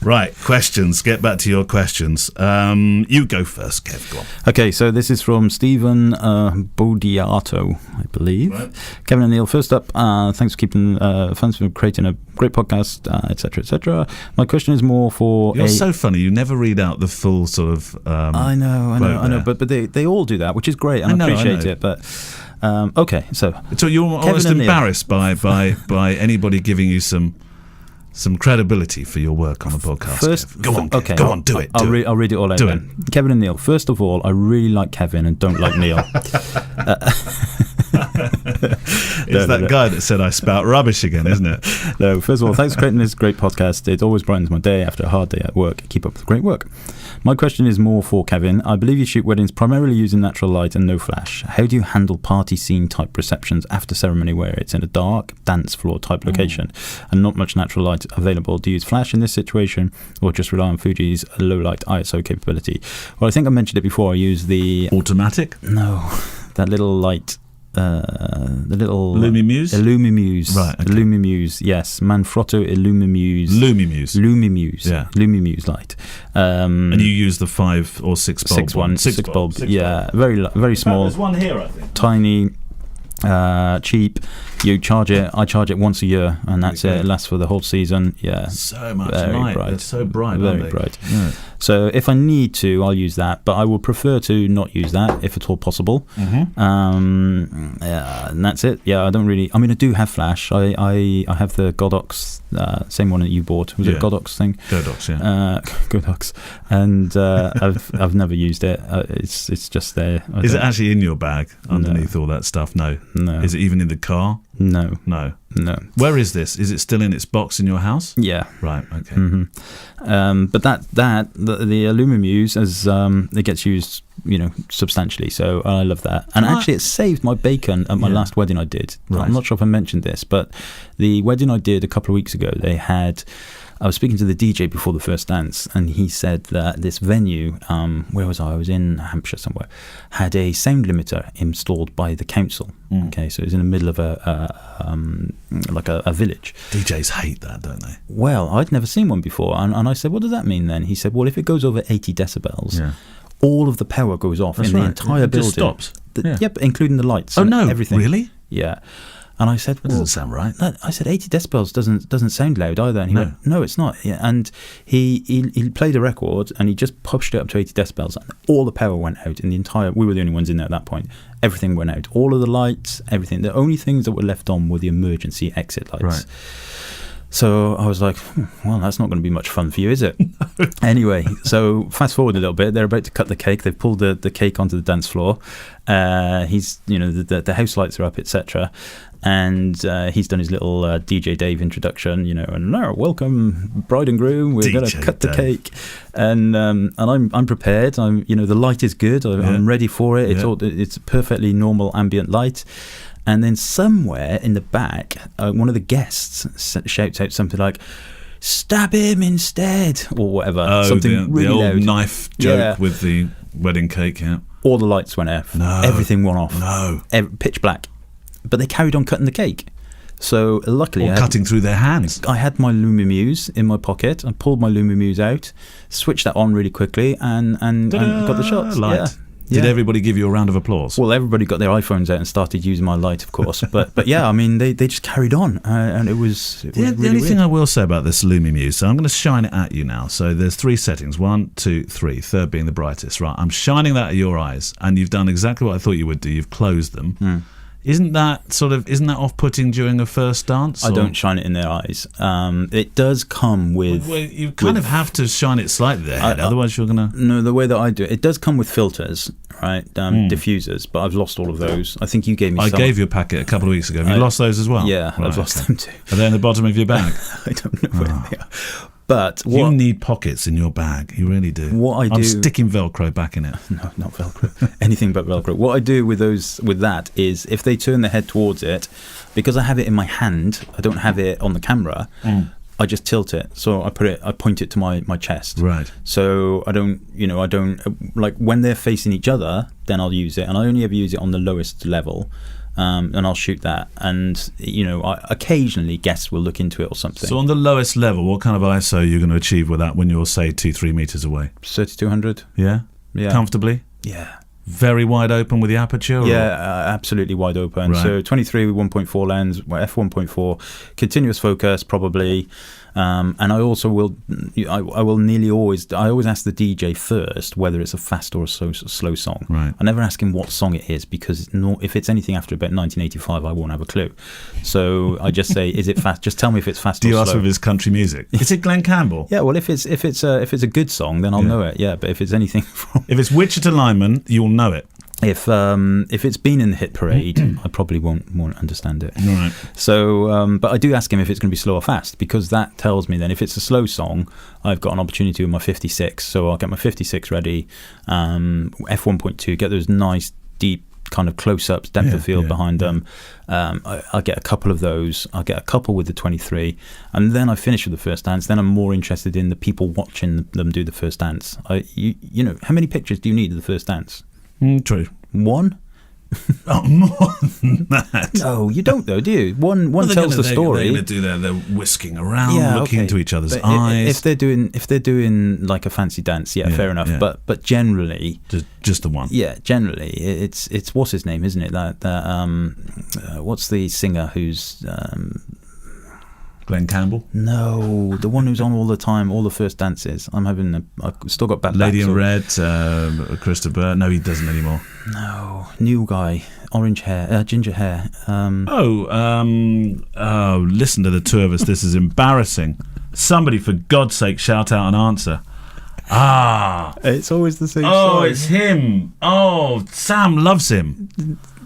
Right, questions. Get back to your questions. You go first, Kev. Go on. Okay, so this is from Stephen Bodiato, I believe. Right. Kevin and Neil, first up, thanks for creating a great podcast, etc., etc. My question is more for You're so funny. You never read out the full sort of. I know, but they all do that, which is great, and I appreciate it. But okay, so you're almost embarrassed by anybody giving you some credibility for your work on the podcast. First, go on, okay, go on, do it. I'll read it all out. Kevin and Neil. First of all, I really like Kevin and don't like Neil. It's that guy that said I spout rubbish again, isn't it? No, first of all, thanks for creating this great podcast. It always brightens my day after a hard day at work. Keep up the great work. My question is more for Kevin. I believe you shoot weddings primarily using natural light and no flash. How do you handle party scene type receptions after ceremony where it's in a dark dance floor type location and not much natural light available? Do you use flash in this situation or just rely on Fuji's low light ISO capability? Well, I think I mentioned it before. I use the automatic. No, that little light. The little Lumimuse? Illumimuse. Right, okay. Illumimuse, yes. Manfrotto Illumimuse. Lumimuse. Yeah. Lumimuse light. And you use the 5 or 6 bulb? Six bulb. Yeah, very small. There's one here, I think. Tiny, cheap. You charge it. I charge it once a year, and that's it. It lasts for the whole season. Yeah, so much very light. Bright. They're so bright, very bright. Yeah. So if I need to, I'll use that, but I would prefer to not use that if at all possible. And that's it. Yeah, I don't really. I mean, I do have flash. I have the Godox, same one that you bought. Was it Godox thing? Godox, yeah. Godox, and I've never used it. It's just there. Is it actually in your bag underneath all that stuff? No. Is it even in the car? No. Where is this? Is it still in its box in your house? Yeah. Right. Okay. But the Illumimuse, as it gets used, substantially. So I love that. And actually, it saved my bacon at my last wedding I did. Right. I'm not sure if I mentioned this, but the wedding I did a couple of weeks ago, I was speaking to the DJ before the first dance, and he said that this venue, where was I? I was in Hampshire somewhere, had a sound limiter installed by the council. Okay, so it was in the middle of a village. DJs hate that, don't they? Well, I'd never seen one before, and I said, "What does that mean then?" He said, "Well, if it goes over 80 decibels, all of the power goes off in the entire building. Just stops. Yep, including the lights. Oh no, everything. Really? Yeah." And I said, that doesn't sound right. I said 80 decibels doesn't sound loud either. And he went, no, it's not. Yeah. And he played a record and he just pushed it up to 80 decibels and all the power went out in the entire. We were the only ones in there at that point. Everything went out. All of the lights, everything. The only things that were left on were the emergency exit lights. Right. So I was like, well, that's not going to be much fun for you, is it? Anyway, so fast forward a little bit. They're about to cut the cake. They've pulled the cake onto the dance floor. The house lights are up, etc. And he's done his little DJ Dave introduction, and now welcome bride and groom. We're going to cut the cake, and I'm prepared. The light is good. I'm ready for it. It's perfectly normal ambient light. And then somewhere in the back, one of the guests shouts out something like, "Stab him instead," or whatever. Oh, something really the old loud. knife joke with the wedding cake. Yeah. All the lights went off. No. Everything went off. No. Pitch black. But they carried on cutting the cake. So luckily, cutting through their hands. I had my Lumimuse in my pocket. I pulled my Lumimuse out, switched that on really quickly, and got the shots. Light. Did everybody give you a round of applause? Well, everybody got their iPhones out and started using my light, of course. But yeah, I mean, they just carried on, and it was the really only thing weird. I will say about this Lumimuse, so I'm going to shine it at you now. So there's 3 settings, 1, 2, 3, third being the brightest. Right, I'm shining that at your eyes, and you've done exactly what I thought you would do. You've closed them. Isn't that off-putting during a first dance? I don't shine it in their eyes. It does come with... Well, you kind of have to shine it slightly there, otherwise you're going to... No, the way that I do it does come with filters, right? Diffusers, but I've lost all of those. I think you gave me some. I gave you a packet a couple of weeks ago. Have you lost those as well? Yeah, I've lost them too. Are they in the bottom of your bag? I don't know where they are. But you need pockets in your bag. You really do. I'm sticking Velcro back in it. No, not Velcro. Anything but Velcro. What I do with that is if they turn their head towards it, because I have it in my hand, I don't have it on the camera. I just tilt it. So I point it to my chest. Right. So I don't like when they're facing each other, then I'll use it, and I only ever use it on the lowest level. and I'll shoot that. And occasionally guests will look into it or something. So on the lowest level, what kind of ISO are you going to achieve with that when you're, say, 2-3 meters away? 3200. Yeah, comfortably. Yeah. Very wide open with the aperture? Yeah, absolutely wide open. Right. So 23 1.4 lens, f1.4, continuous focus probably. And I also will, I always ask the DJ first whether it's a fast or a slow song. Right. I never ask him what song it is, because if it's anything after about 1985, I won't have a clue. So I just say, is it fast? Just tell me if it's fast or slow. Do you ask for his country music? Is it Glenn Campbell? Yeah, well, if it's a good song, then I'll know it. Yeah, but if it's anything from... If it's Wichita Lineman, you'll know it. If it's been in the hit parade, I probably won't understand it. Right. So, but I do ask him if it's going to be slow or fast, because that tells me then if it's a slow song, I've got an opportunity with my 56. So I'll get my 56 ready, f1.2, get those nice deep kind of close-ups, depth of field behind them. I'll get a couple of those. I'll get a couple with the 23, and then I finish with the first dance. Then I'm more interested in the people watching them do the first dance. You know, how many pictures do you need of the first dance? True. One? Oh, more than that. No, you don't though, do you? One tells the story. They're going to do they're whisking around, looking into each other's but eyes. If they're doing like a fancy dance, fair enough. Yeah. But generally, just the one. Yeah, generally, it's what's his name, isn't it? What's the singer who's Glenn Campbell? No, the one who's on all the time, all the first dances. I've still got bad Lady back, in Red, Christopher. No, he doesn't anymore. No, new guy, orange hair, ginger hair. Listen to the two of us. This is embarrassing. Somebody, for God's sake, shout out an answer. It's always the same. Oh, it's him. Oh, Sam loves him.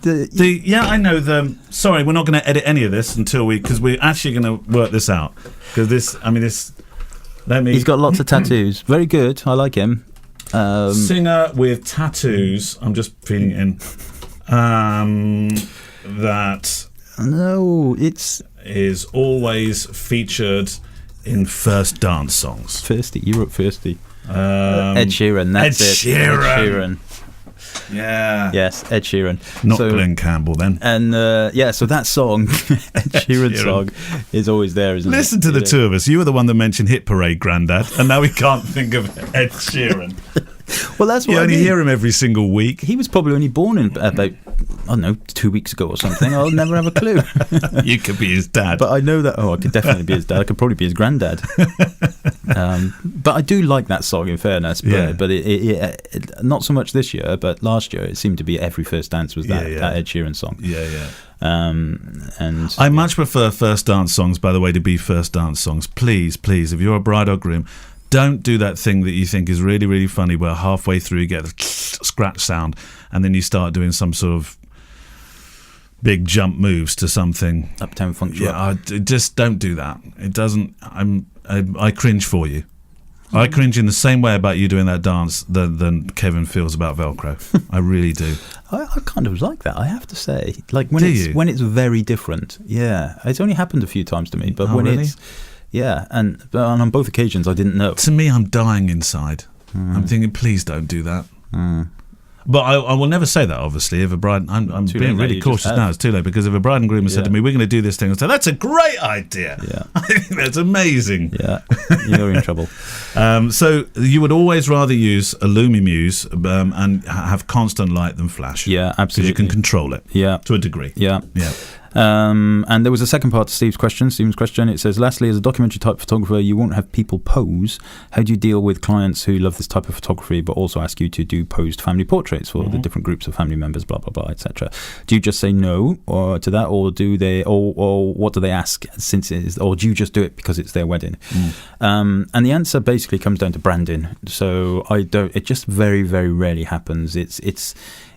I know. Sorry, we're not going to edit any of this because we're actually going to work this out. Because he's got lots of tattoos. Very good. I like him. Singer with tattoos. I'm just feeding it in. That is always featured in first dance songs. Firsty, you wrote Firsty. Ed Sheeran. That's Ed it. Sheeran. Ed Sheeran. Yeah. Yes, Ed Sheeran. Not Glenn Campbell then. And so that song, Ed Sheeran song, is always there, isn't it? Listen to the two of us. You were the one that mentioned Hit Parade, Grandad, and now we can't think of Ed Sheeran. Well, that's what you only hear him every single week. He was probably only born in about, I don't know, 2 weeks ago or something. I'll never have a clue. You could be his dad. But I know that, I could definitely be his dad. I could probably be his granddad. But I do like that song, in fairness. But it not so much this year, but last year it seemed to be every first dance was that Ed Sheeran song. Yeah. And I much prefer first dance songs, by the way, to be first dance songs. Please, if you're a bride or groom, don't do that thing that you think is really, really funny where halfway through you get a scratch sound and then you start doing some sort of big jump moves to something. Uptown Funk. Just don't do that. It doesn't. I cringe for you. I cringe in the same way about you doing that dance than Kevin feels about Velcro. I really do. I kind of like that, I have to say. Like when it's very different. Yeah, it's only happened a few times to me, but when really? it's and on both occasions I didn't know. To me, I'm dying inside. I'm thinking, please don't do that. But I will never say that, obviously. If a bride, I'm being really cautious now. It's too late, because if a bride and groom has said to me, we're going to do this thing, I'll say, that's a great idea. Yeah. I think that's amazing. Yeah, you're in trouble. So you would always rather use a Lumimuse and have constant light than flash. Yeah, absolutely. Because you can control it. Yeah. To a degree. Yeah. Yeah. And there was a second part to Steve's question. It says, lastly, as a documentary type photographer, you won't have people pose. How do you deal with clients who love this type of photography but also ask you to do posed family portraits for the different groups of family members, blah blah blah, etc.? Do you just say no or to that, or do they, or what do they ask, since it is, or do you just do it because it's their wedding? And the answer basically comes down to branding. So it just very, very rarely happens. It's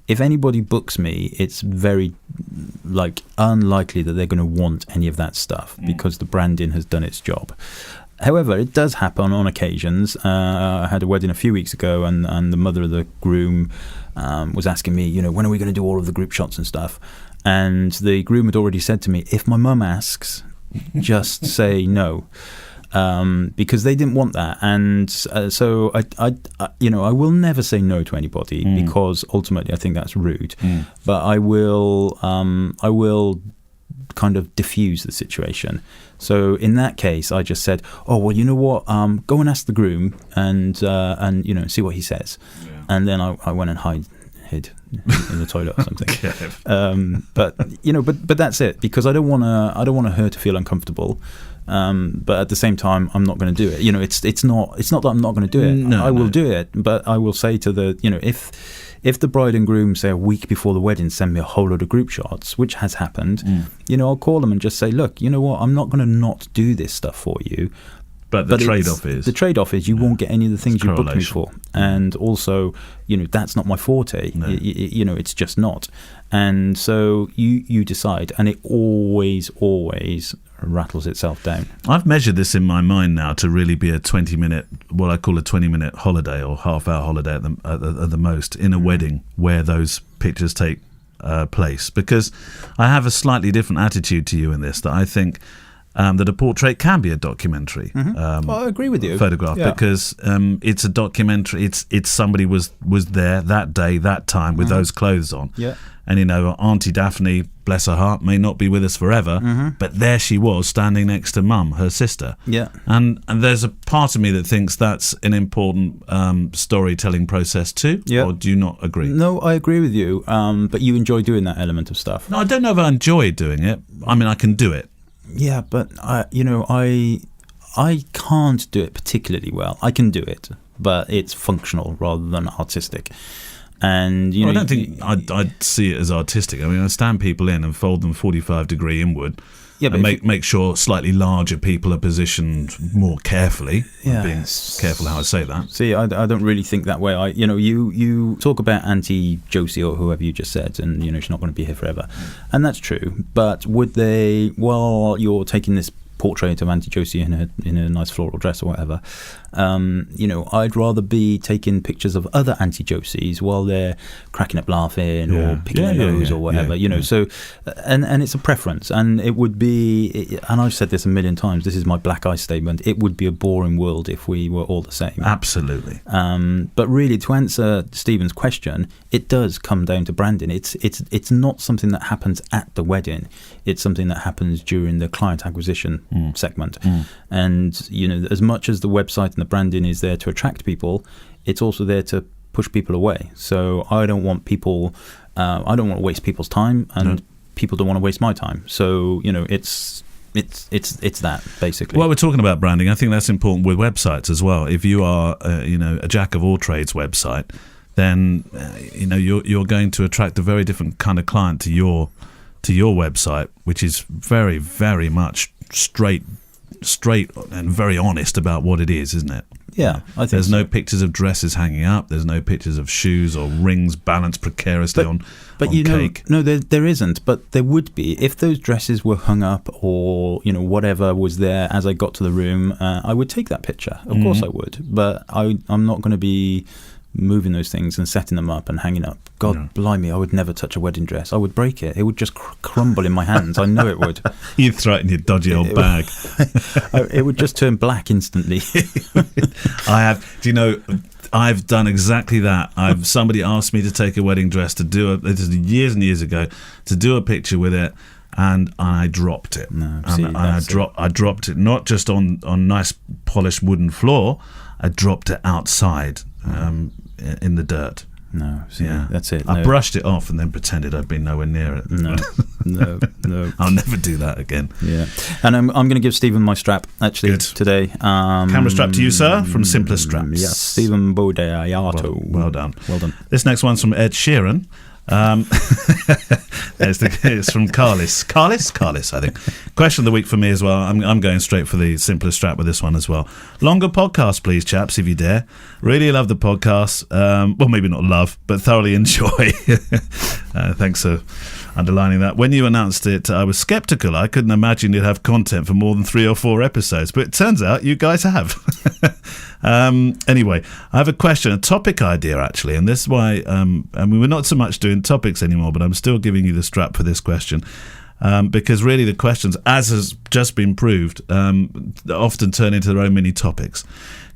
if anybody books me, it's very unlikely that they're going to want any of that stuff because the branding has done its job. However, it does happen on occasions. I had a wedding a few weeks ago, and the mother of the groom was asking me, when are we going to do all of the group shots and stuff? And the groom had already said to me, if my mum asks, just say no. because they didn't want that. And so I will never say no to anybody because ultimately I think that's rude. But I will kind of diffuse the situation. So in that case, I just said, "Oh well, you know what? Go and ask the groom and see what he says." Yeah. And then I went and hid in the toilet or something. But that's it, because I don't want her to feel uncomfortable. But at the same time, I'm not going to do it. It's not that I'm not going to do it. No, I will do it, but I will say to the if the bride and groom, say a week before the wedding, send me a whole load of group shots, which has happened, I'll call them and just say, look, you know what, I'm not going to not do this stuff for you. But the trade-off is you won't get any of the things you booked me for, and also, that's not my forte. No. It's just not. And so you decide, and it always rattles itself down. I've measured this in my mind now to really be a 20-minute, what I call a 20-minute holiday or half-hour holiday at the most in a wedding where those pictures take place, because I have a slightly different attitude to you in this, that I think that a portrait can be a documentary. Well, I agree with you. Photograph, because it's a documentary. It's somebody was there that day, that time, with those clothes on. Yeah. And Auntie Daphne, bless her heart, may not be with us forever, but there she was standing next to Mum, her sister. Yeah. And there's a part of me that thinks that's an important storytelling process too. Yeah. Or do you not agree? No, I agree with you. But you enjoy doing that element of stuff. No, I don't know if I enjoy doing it. I mean, I can do it. Yeah, but I can't do it particularly well. I can do it, but it's functional rather than artistic. And I don't think I'd see it as artistic. I mean, I stand people in and fold them 45 degree inward. Yeah, but make sure slightly larger people are positioned more carefully. Yeah, I'm being careful how I say that. See, I don't really think that way. You talk about Auntie Josie or whoever you just said, and she's not going to be here forever, and that's true. But would they, while you're taking this portrait of Auntie Josie in a nice floral dress or whatever, I'd rather be taking pictures of other Auntie Josies while they're cracking up laughing or picking their nose or whatever, So, and it's a preference, and it would be, and I've said this a million times, this is my black eye statement, it would be a boring world if we were all the same. Absolutely. But really, to answer Stephen's question, it does come down to branding. It's not something that happens at the wedding. It's something that happens during the client acquisition segment. And as much as the website and the branding is there to attract people, it's also there to push people away. So I don't want to waste people's time, and people don't want to waste my time. So it's that, basically. Well, we're talking about branding. I think that's important with websites as well. If you are a jack of all trades website, then you're going to attract a very different kind of client to your website, which is very, very much straight and very honest about what it is, isn't it? Yeah, I think there's no pictures of dresses hanging up. There's no pictures of shoes or rings balanced precariously on cake. No, there isn't. But there would be if those dresses were hung up, or whatever was there as I got to the room. I would take that picture. Of course, I would. But I'm not going to be moving those things and setting them up and hanging up. God blimey, I would never touch a wedding dress. I would break it. It would just crumble in my hands. I know it would. You'd throw it in your dodgy old bag. It would just turn black instantly. I've done exactly that. Somebody asked me to take a wedding dress this is years and years ago, to do a picture with it, and I dropped it. I dropped it not just on nice polished wooden floor. I dropped it outside in the dirt. No, that's it. I brushed it off and then pretended I'd been nowhere near it. No. I'll never do that again. Yeah, and I'm going to give Stephen my strap actually today. Camera strap to you, sir, from Simpler Straps. Yes, Stephen Bodeato. Well done. Well done. This next one's from Ed Sheeran. It's from Carlis, I think. Question of the week for me as well. I'm going straight for the Simpler Strap with this one as well. Longer podcast, please, chaps, if you dare. Really love the podcast. Well, maybe not love, but thoroughly enjoy. Thanks for underlining that. When you announced it, I was sceptical. I couldn't imagine you'd have content for more than 3 or 4 episodes, but it turns out you guys have. Anyway, I have a question, a topic idea actually, and this is why we're not so much doing topics anymore, but I'm still giving you the strap for this question. because really the questions, as has just been proved, often turn into their own mini topics.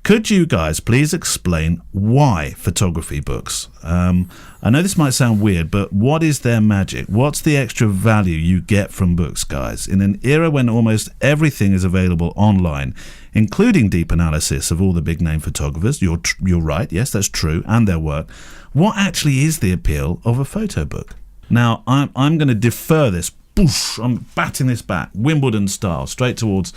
Could you guys please explain why photography books? I know this might sound weird, but what is their magic? What's the extra value you get from books, guys? In an era when almost everything is available online, including deep analysis of all the big name photographers, you're right, yes, that's true, and their work. What actually is the appeal of a photo book? Now, I'm going to defer this. Boosh, I'm batting this back, Wimbledon style, straight towards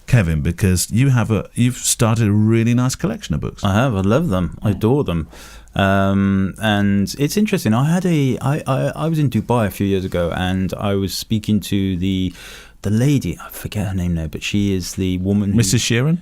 Kevin, because you've started a really nice collection of books. I have. I love them. I adore them. And it's interesting. I was in Dubai a few years ago, and I was speaking to the lady. I forget her name now, but she is the woman who Mrs. Sheeran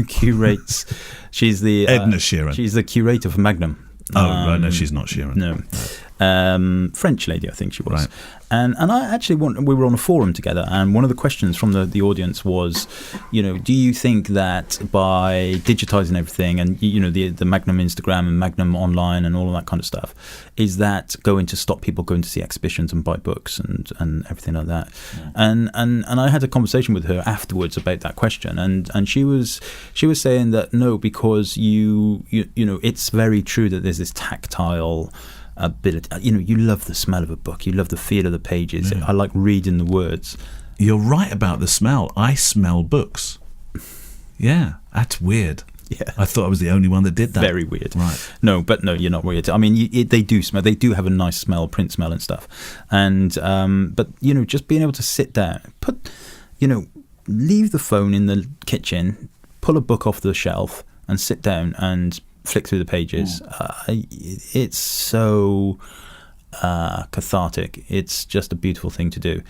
curates. She's the Edna Sheeran. She's the curator for Magnum. Right, no, she's not Sheeran. No, French lady, I think she was. Right. And I actually we were on a forum together, and one of the questions from the audience was, do you think that by digitizing everything and the Magnum Instagram and Magnum online and all of that kind of stuff, is that going to stop people going to see exhibitions and buy books and everything like that? Yeah. And I had a conversation with her afterwards about that question, and she was saying that no, because you it's very true that there's this tactile ability. You love the smell of a book, you love the feel of the pages. I like reading the words. You're right about the smell. I smell books. Yeah, that's weird. Yeah, I thought I was the only one that did that. Very weird. Right. No, you're not weird. I mean, they do smell. They do have a nice smell, print smell and stuff. And but just being able to sit down, leave the phone in the kitchen, pull a book off the shelf, and sit down and flick through the pages. It's so cathartic. It's just a beautiful thing to do.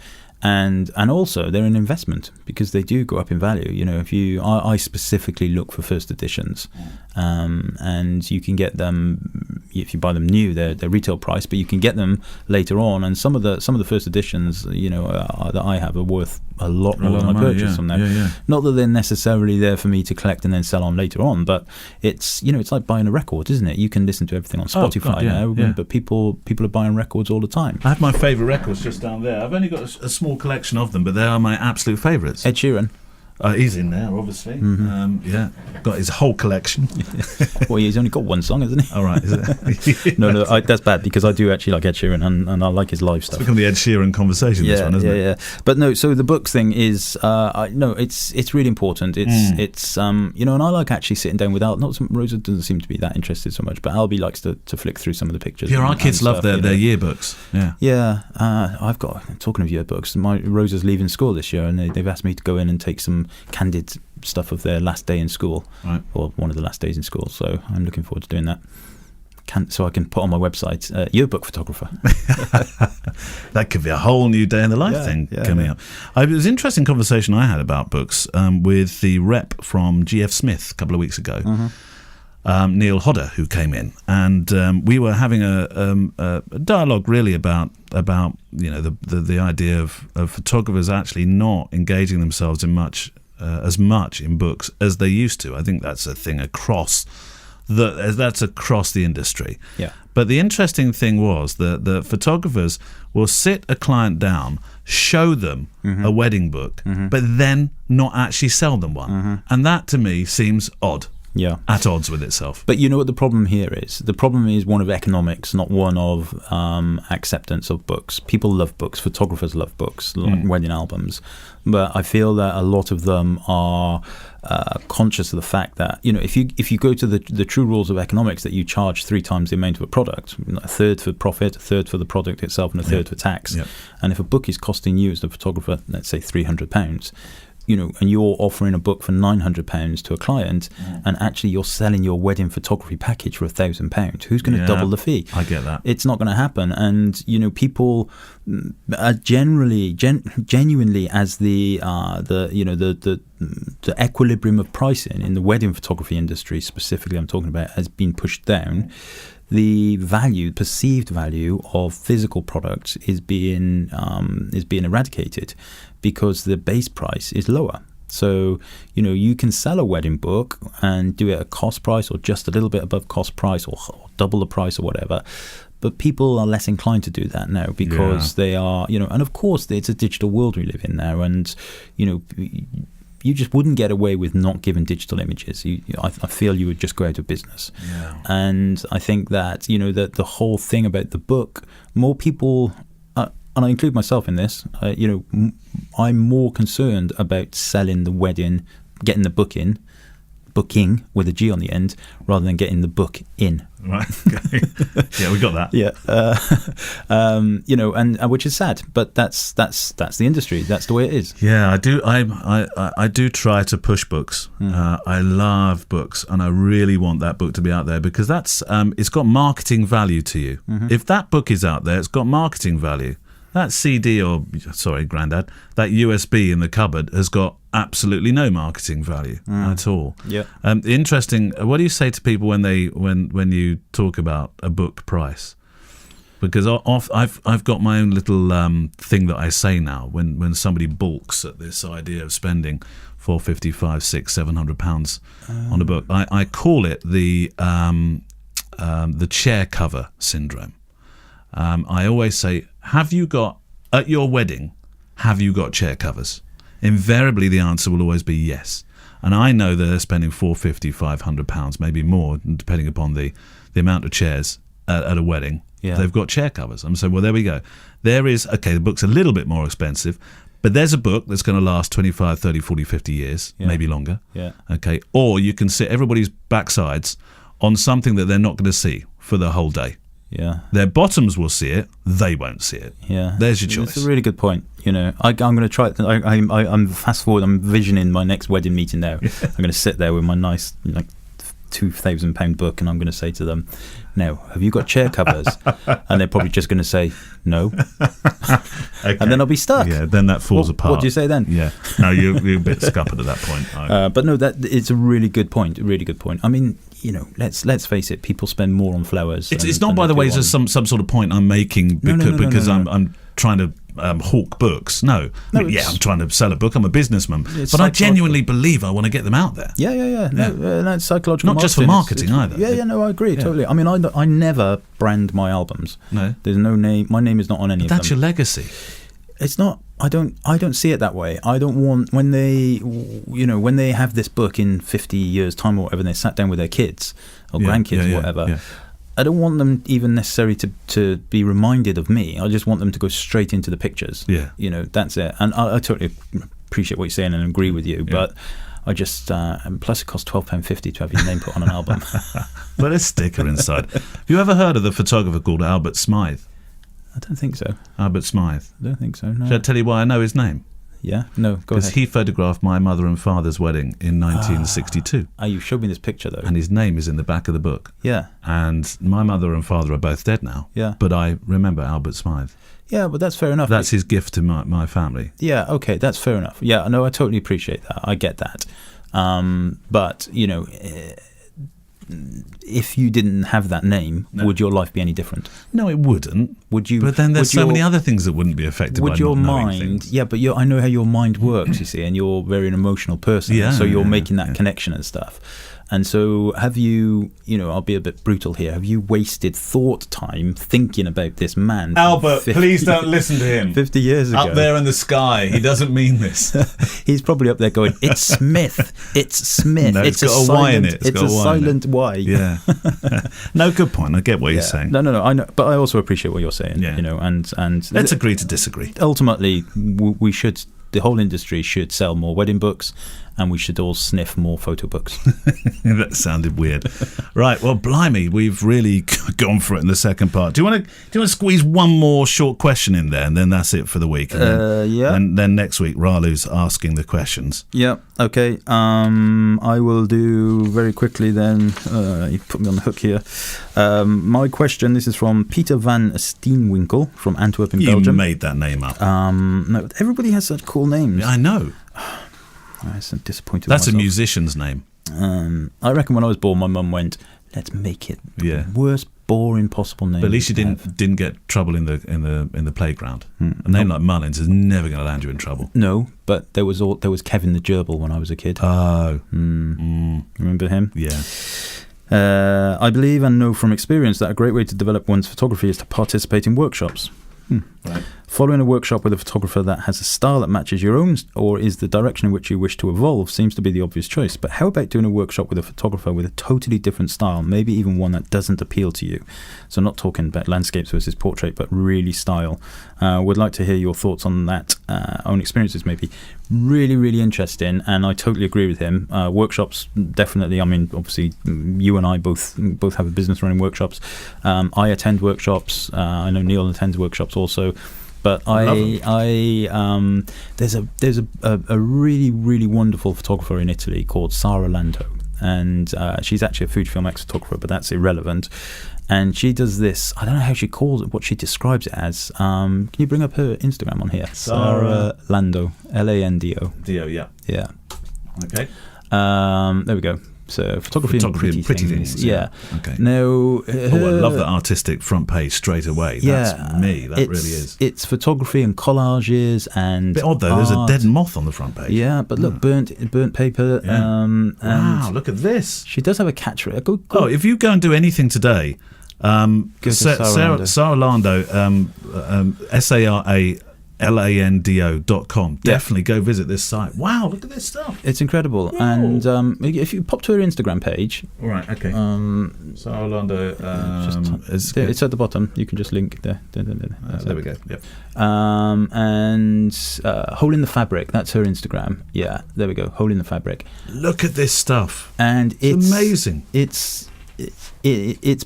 And also they're an investment because they do go up in value. I specifically look for first editions, and you can get them if you buy them new. They're retail price, but you can get them later on. And some of the first editions, that I have are worth a lot more than I purchased from them. Yeah. Not that they're necessarily there for me to collect and then sell on later on, but it's it's like buying a record, isn't it? You can listen to everything on Spotify now, but people are buying records all the time. I have my favourite records just down there. I've only got a small collection of them, but they are my absolute favourites. Ed Sheeran. He's in there, obviously. Mm-hmm. Got his whole collection. Well, he's only got one song, hasn't he? All right, is it? No, that's bad because I do actually like Ed Sheeran and I like his live stuff. It's become the Ed Sheeran conversation. This one, isn't it? Yeah. But no, so the books thing is, it's really important. It's and I like actually sitting down with Al. Rosa doesn't seem to be that interested so much, but Albie likes to flick through some of the pictures. Yeah, our kids love their yearbooks. Yeah. Yeah, I've got, talking of yearbooks, Rosa's leaving school this year, and they've asked me to go in and take some candid stuff of their last day in school, right, or one of the last days in school. So I'm looking forward to doing that. So I can put on my website, yearbook photographer. That could be a whole new day in the life thing coming up. It was an interesting conversation I had about books with the rep from GF Smith a couple of weeks ago. Mm-hmm. Neil Hodder, who came in, and we were having a dialogue really about the idea of photographers actually not engaging themselves in as much in books as they used to. I think that's a thing across the industry. Yeah. But the interesting thing was that the photographers will sit a client down, show them a wedding book, but then not actually sell them one, and that to me seems odd. Yeah, at odds with itself. But you know what the problem here is? The problem is one of economics, not one of acceptance of books. People love books. Photographers love books, like wedding albums. But I feel that a lot of them are conscious of the fact that, if you go to the true rules of economics, that you charge 3 times the amount of a product, a third for profit, a third for the product itself, and a third for tax. Yep. And if a book is costing you as the photographer, let's say £300, and you're offering a book for £900 to a client, and actually you're selling your wedding photography package for £1,000, who's going to double the fee? I get that. It's not going to happen. And people are genuinely as the equilibrium of pricing in the wedding photography industry specifically, I'm talking about, has been pushed down. The perceived value of physical products is being eradicated because the base price is lower. So, you can sell a wedding book and do it at cost price or just a little bit above cost price or double the price or whatever. But people are less inclined to do that now because they are, and of course it's a digital world we live in now. And, you just wouldn't get away with not giving digital images. I feel you would just go out of business. Yeah. And I think that, that the whole thing about the book, more people, and I include myself in this, I'm more concerned about selling the wedding, getting the booking with a G on the end, rather than getting the book in. Right. Okay. Yeah, we got that. Yeah. And which is sad, but that's the industry. That's the way it is. Yeah, I do. I do try to push books. I love books, and I really want that book to be out there because that's it's got marketing value to you. If that book is out there, it's got marketing value. That CD Grandad, that USB in the cupboard has got absolutely no marketing value at all. Yeah. Interesting. What do you say to people when you talk about a book price? Because I've got my own little thing that I say now when somebody balks at this idea of spending £450, £500, £600, £700 on a book. I call it the chair cover syndrome. I always say, at your wedding, have you got chair covers? Invariably, the answer will always be yes. And I know that they're spending £450, £500, maybe more, depending upon the amount of chairs at a wedding. Yeah. They've got chair covers. I'm saying, well, there we go. The book's a little bit more expensive, but there's a book that's going to last 25, 30, 40, 50 years, maybe longer. Yeah. Okay. Or you can sit everybody's backsides on something that they're not going to see for the whole day. Yeah. Their bottoms will see it, they won't see it. Yeah. There's your choice. It's a really good point. I'm going to try it. I'm fast forward. I'm visioning my next wedding meeting now. I'm going to sit there with my nice, £2,000 book, and I'm going to say to them, "Now, have you got chair covers?" And they're probably just going to say no. Okay. And then I'll be stuck. Yeah, then that falls apart. What do you say then? Yeah, no, you're a bit scuppered at that point. But no, that it's a really good point. A really good point. I mean, let's face it. People spend more on flowers. It's not, by the way, just some sort of point I'm making because I'm trying to hawk books. No, I'm trying to sell a book. I'm a businessman, but I genuinely believe I want to get them out there. Yeah. No, that's psychological. Not just for marketing either. Yeah. No, I agree totally. I mean, I never brand my albums. No, there's no name. My name is not on any of them. That's your legacy. It's not. I don't see it that way. I don't want when they have this book in 50 years' time or whatever, and they sat down with their kids or grandkids or whatever. Yeah. I don't want them even necessarily to be reminded of me. I just want them to go straight into the pictures. Yeah. That's it. And I totally appreciate what you're saying and agree with you. But I just and plus it costs £12.50 to have your name put on an album. But a sticker inside. Have you ever heard of the photographer called Albert Smythe? I don't think so. Albert Smythe. I don't think so, no. Should I tell you why I know his name? Yeah? No, go ahead. Because he photographed my mother and father's wedding in 1962. You showed me this picture, though. And his name is in the back of the book. Yeah. And my mother and father are both dead now. Yeah. But I remember Albert Smythe. Yeah, but that's fair enough. That's his gift to my family. Yeah, okay, that's fair enough. Yeah, no, I totally appreciate that. I get that. But, if you didn't have that name, would your life be any different? No, it wouldn't. Would you? But then there's so many other things that wouldn't be affected by not knowing mind, things. Yeah, but I know how your mind works, you see, and you're very an emotional person. Yeah, so you're making that connection and stuff. And so have you, I'll be a bit brutal here, have you wasted thought time thinking about this man? Albert, please don't listen to him. 50 years ago. Up there in the sky. He doesn't mean this. He's probably up there going, it's Smith. It's Smith. No, it's got a Y in it. It's a silent Y. Yeah. No, good point. I get what you're saying. No, I know. But I also appreciate what you're saying. Yeah. And let's agree to disagree. Ultimately, we should, the whole industry should sell more wedding books, and we should all sniff more photo books. That sounded weird. Right, well, blimey, we've really gone for it in the second part. Do you want to squeeze one more short question in there, and then that's it for the week? And yeah. And then next week, Ralu's asking the questions. Yeah, okay. I will do very quickly then. You put me on the hook here. My question, this is from Peter van Steenwinkel from Antwerp in Belgium. You made that name up. No, everybody has such cool names. I know. I'm disappointed. That's a musician's name. I reckon when I was born, my mum went, let's make it the worst boring possible name. But at least you didn't get trouble in the playground. A name like Mullins is never going to land you in trouble. No, but there was Kevin the Gerbil when I was a kid. Oh, remember him? Yeah. I believe and know from experience that a great way to develop one's photography is to participate in workshops. Right. Following a workshop with a photographer that has a style that matches your own or is the direction in which you wish to evolve seems to be the obvious choice. But how about doing a workshop with a photographer with a totally different style, maybe even one that doesn't appeal to you? So not talking about landscapes versus portrait, but really style. Would like to hear your thoughts on that. Own experiences maybe. Really, really interesting, and I totally agree with him. Workshops, definitely. I mean, obviously, you and I both have a business running workshops. I attend workshops. I know Neil attends workshops also. But there's a really, really wonderful photographer in Italy called Sara Lando, and she's actually a FujiFilm ex-photographer, but that's irrelevant. And she does this, I don't know how she calls it, what she describes it as. Can you bring up her Instagram on here? Sara Lando, Lando. D-O, yeah. Yeah. Okay. There we go. So photography and pretty things. Yeah. Okay. Now, I love that artistic front page straight away. That's me. That really is. It's photography and collages and bit odd though. art. There's a dead moth on the front page. Yeah, but look, burnt paper. Yeah. And wow, look at this. She does have a catchphrase. Go. Oh, if you go and do anything today, Sara Lando, SaraLando.com. Definitely go visit this site. Wow, look at this stuff. It's incredible. Whoa. And if you pop to her Instagram page. All right, okay. Sara Lando. It's at the bottom. You can just link there. There we go. Yep. And Hole in the Fabric. That's her Instagram. Yeah, there we go. Hole in the Fabric. Look at this stuff. And it's amazing. It's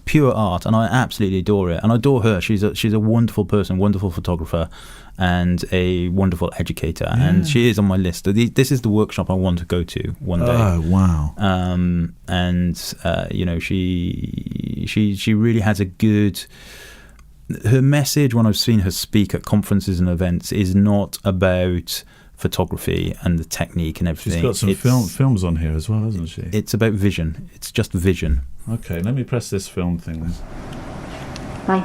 pure art, and I absolutely adore it. And I adore her. She's a wonderful person, wonderful photographer, and a wonderful educator. Yeah. And she is on my list. This is the workshop I want to go to one day. Oh wow! She really has a good. Her message when I've seen her speak at conferences and events is not about photography and the technique and everything. She's got some films on here as well, hasn't she? It's about vision. It's just vision. Okay, let me press this film thing then. Bye.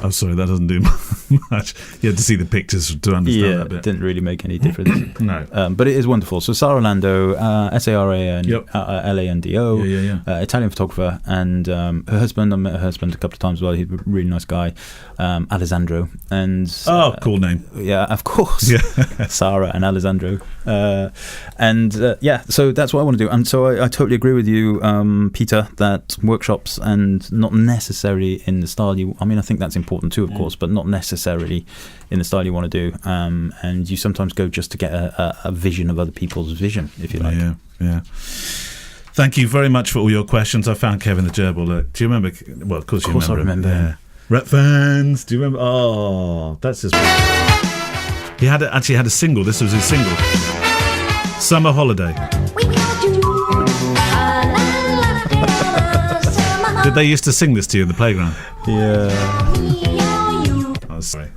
Oh, sorry, that doesn't do much. You had to see the pictures to understand that bit. It didn't really make any difference. No. But it is wonderful. So Sara Lando, Saralando, Italian photographer, and her husband, I met her husband a couple of times as well. He's a really nice guy, Alessandro. And cool name. Yeah, of course. Yeah. Sara and Alessandro. So that's what I want to do. And so I totally agree with you, Peter, that workshops and not necessarily in the style I think that's important too, of course, but not necessarily in the style you want to do. And you sometimes go just to get a vision of other people's vision, if you like. Yeah. Thank you very much for all your questions. I found Kevin the Gerbil. Do you remember? Well, of course you remember. I remember. Yeah. Rep fans, do you remember? Oh, that's just. He actually had a single. This was his single. Summer Holiday. Did they used to sing this to you in the playground? Yeah. Oh, sorry.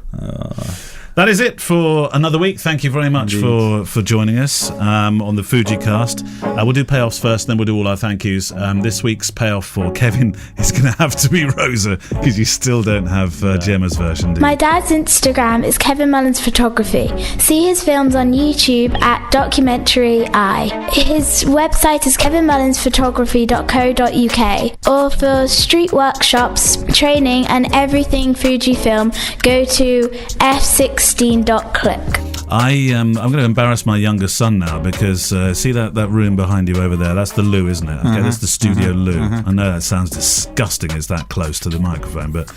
That is it for another week. Thank you very much for joining us on the FujiCast. We'll do payoffs first, then we'll do all our thank yous. This week's payoff for Kevin is going to have to be Rosa, because you still don't have Gemma's version, do you? My dad's Instagram is Kevin Mullins Photography. See his films on YouTube at Documentary Eye. His website is kevinmullinsphotography.co.uk. Or for street workshops, training and everything Fujifilm, go to f16.click. I'm going to embarrass my younger son now, because see that room behind you over there? That's the loo, isn't it? Okay, that's the studio loo. I know that sounds disgusting, it's that close to the microphone, but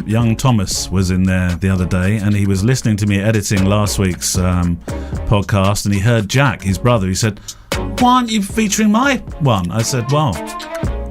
young Thomas was in there the other day, and he was listening to me editing last week's podcast, and he heard Jack, his brother. He said, "Why aren't you featuring my one?" I said, "Well."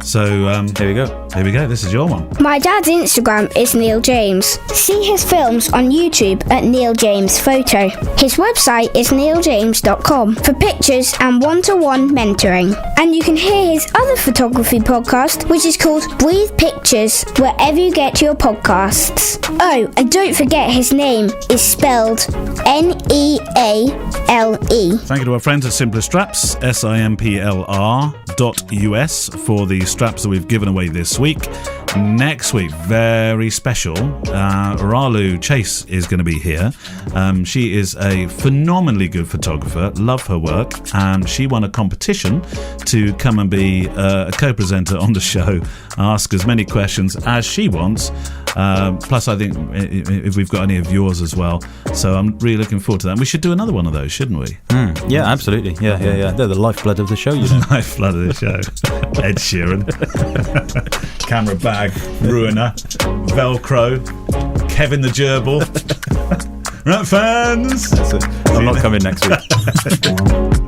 So there we go. Here we go. This is your one. My dad's Instagram is Neil James. See his films on YouTube at Neil James Photo. His website is neiljames.com for pictures and one-to-one mentoring. And you can hear his other photography podcast, which is called Breathe Pictures, wherever you get your podcasts. Oh, and don't forget his name is spelled Neale. Thank you to our friends at Simpler Straps, simplr.us, for the straps that we've given away this week. Next week, very special, Ralu Chase is going to be here. She is a phenomenally good photographer, love her work, and she won a competition to come and be a co-presenter on the show, ask as many questions as she wants. Plus, I think if we've got any of yours as well. So I'm really looking forward to that. And we should do another one of those, shouldn't we? Yeah, absolutely. Yeah. They're the lifeblood of the show, you know. Lifeblood of the show. Ed Sheeran. Camera bag, ruiner. Velcro. Kevin the Gerbil. Right, fans? I'm not coming next week.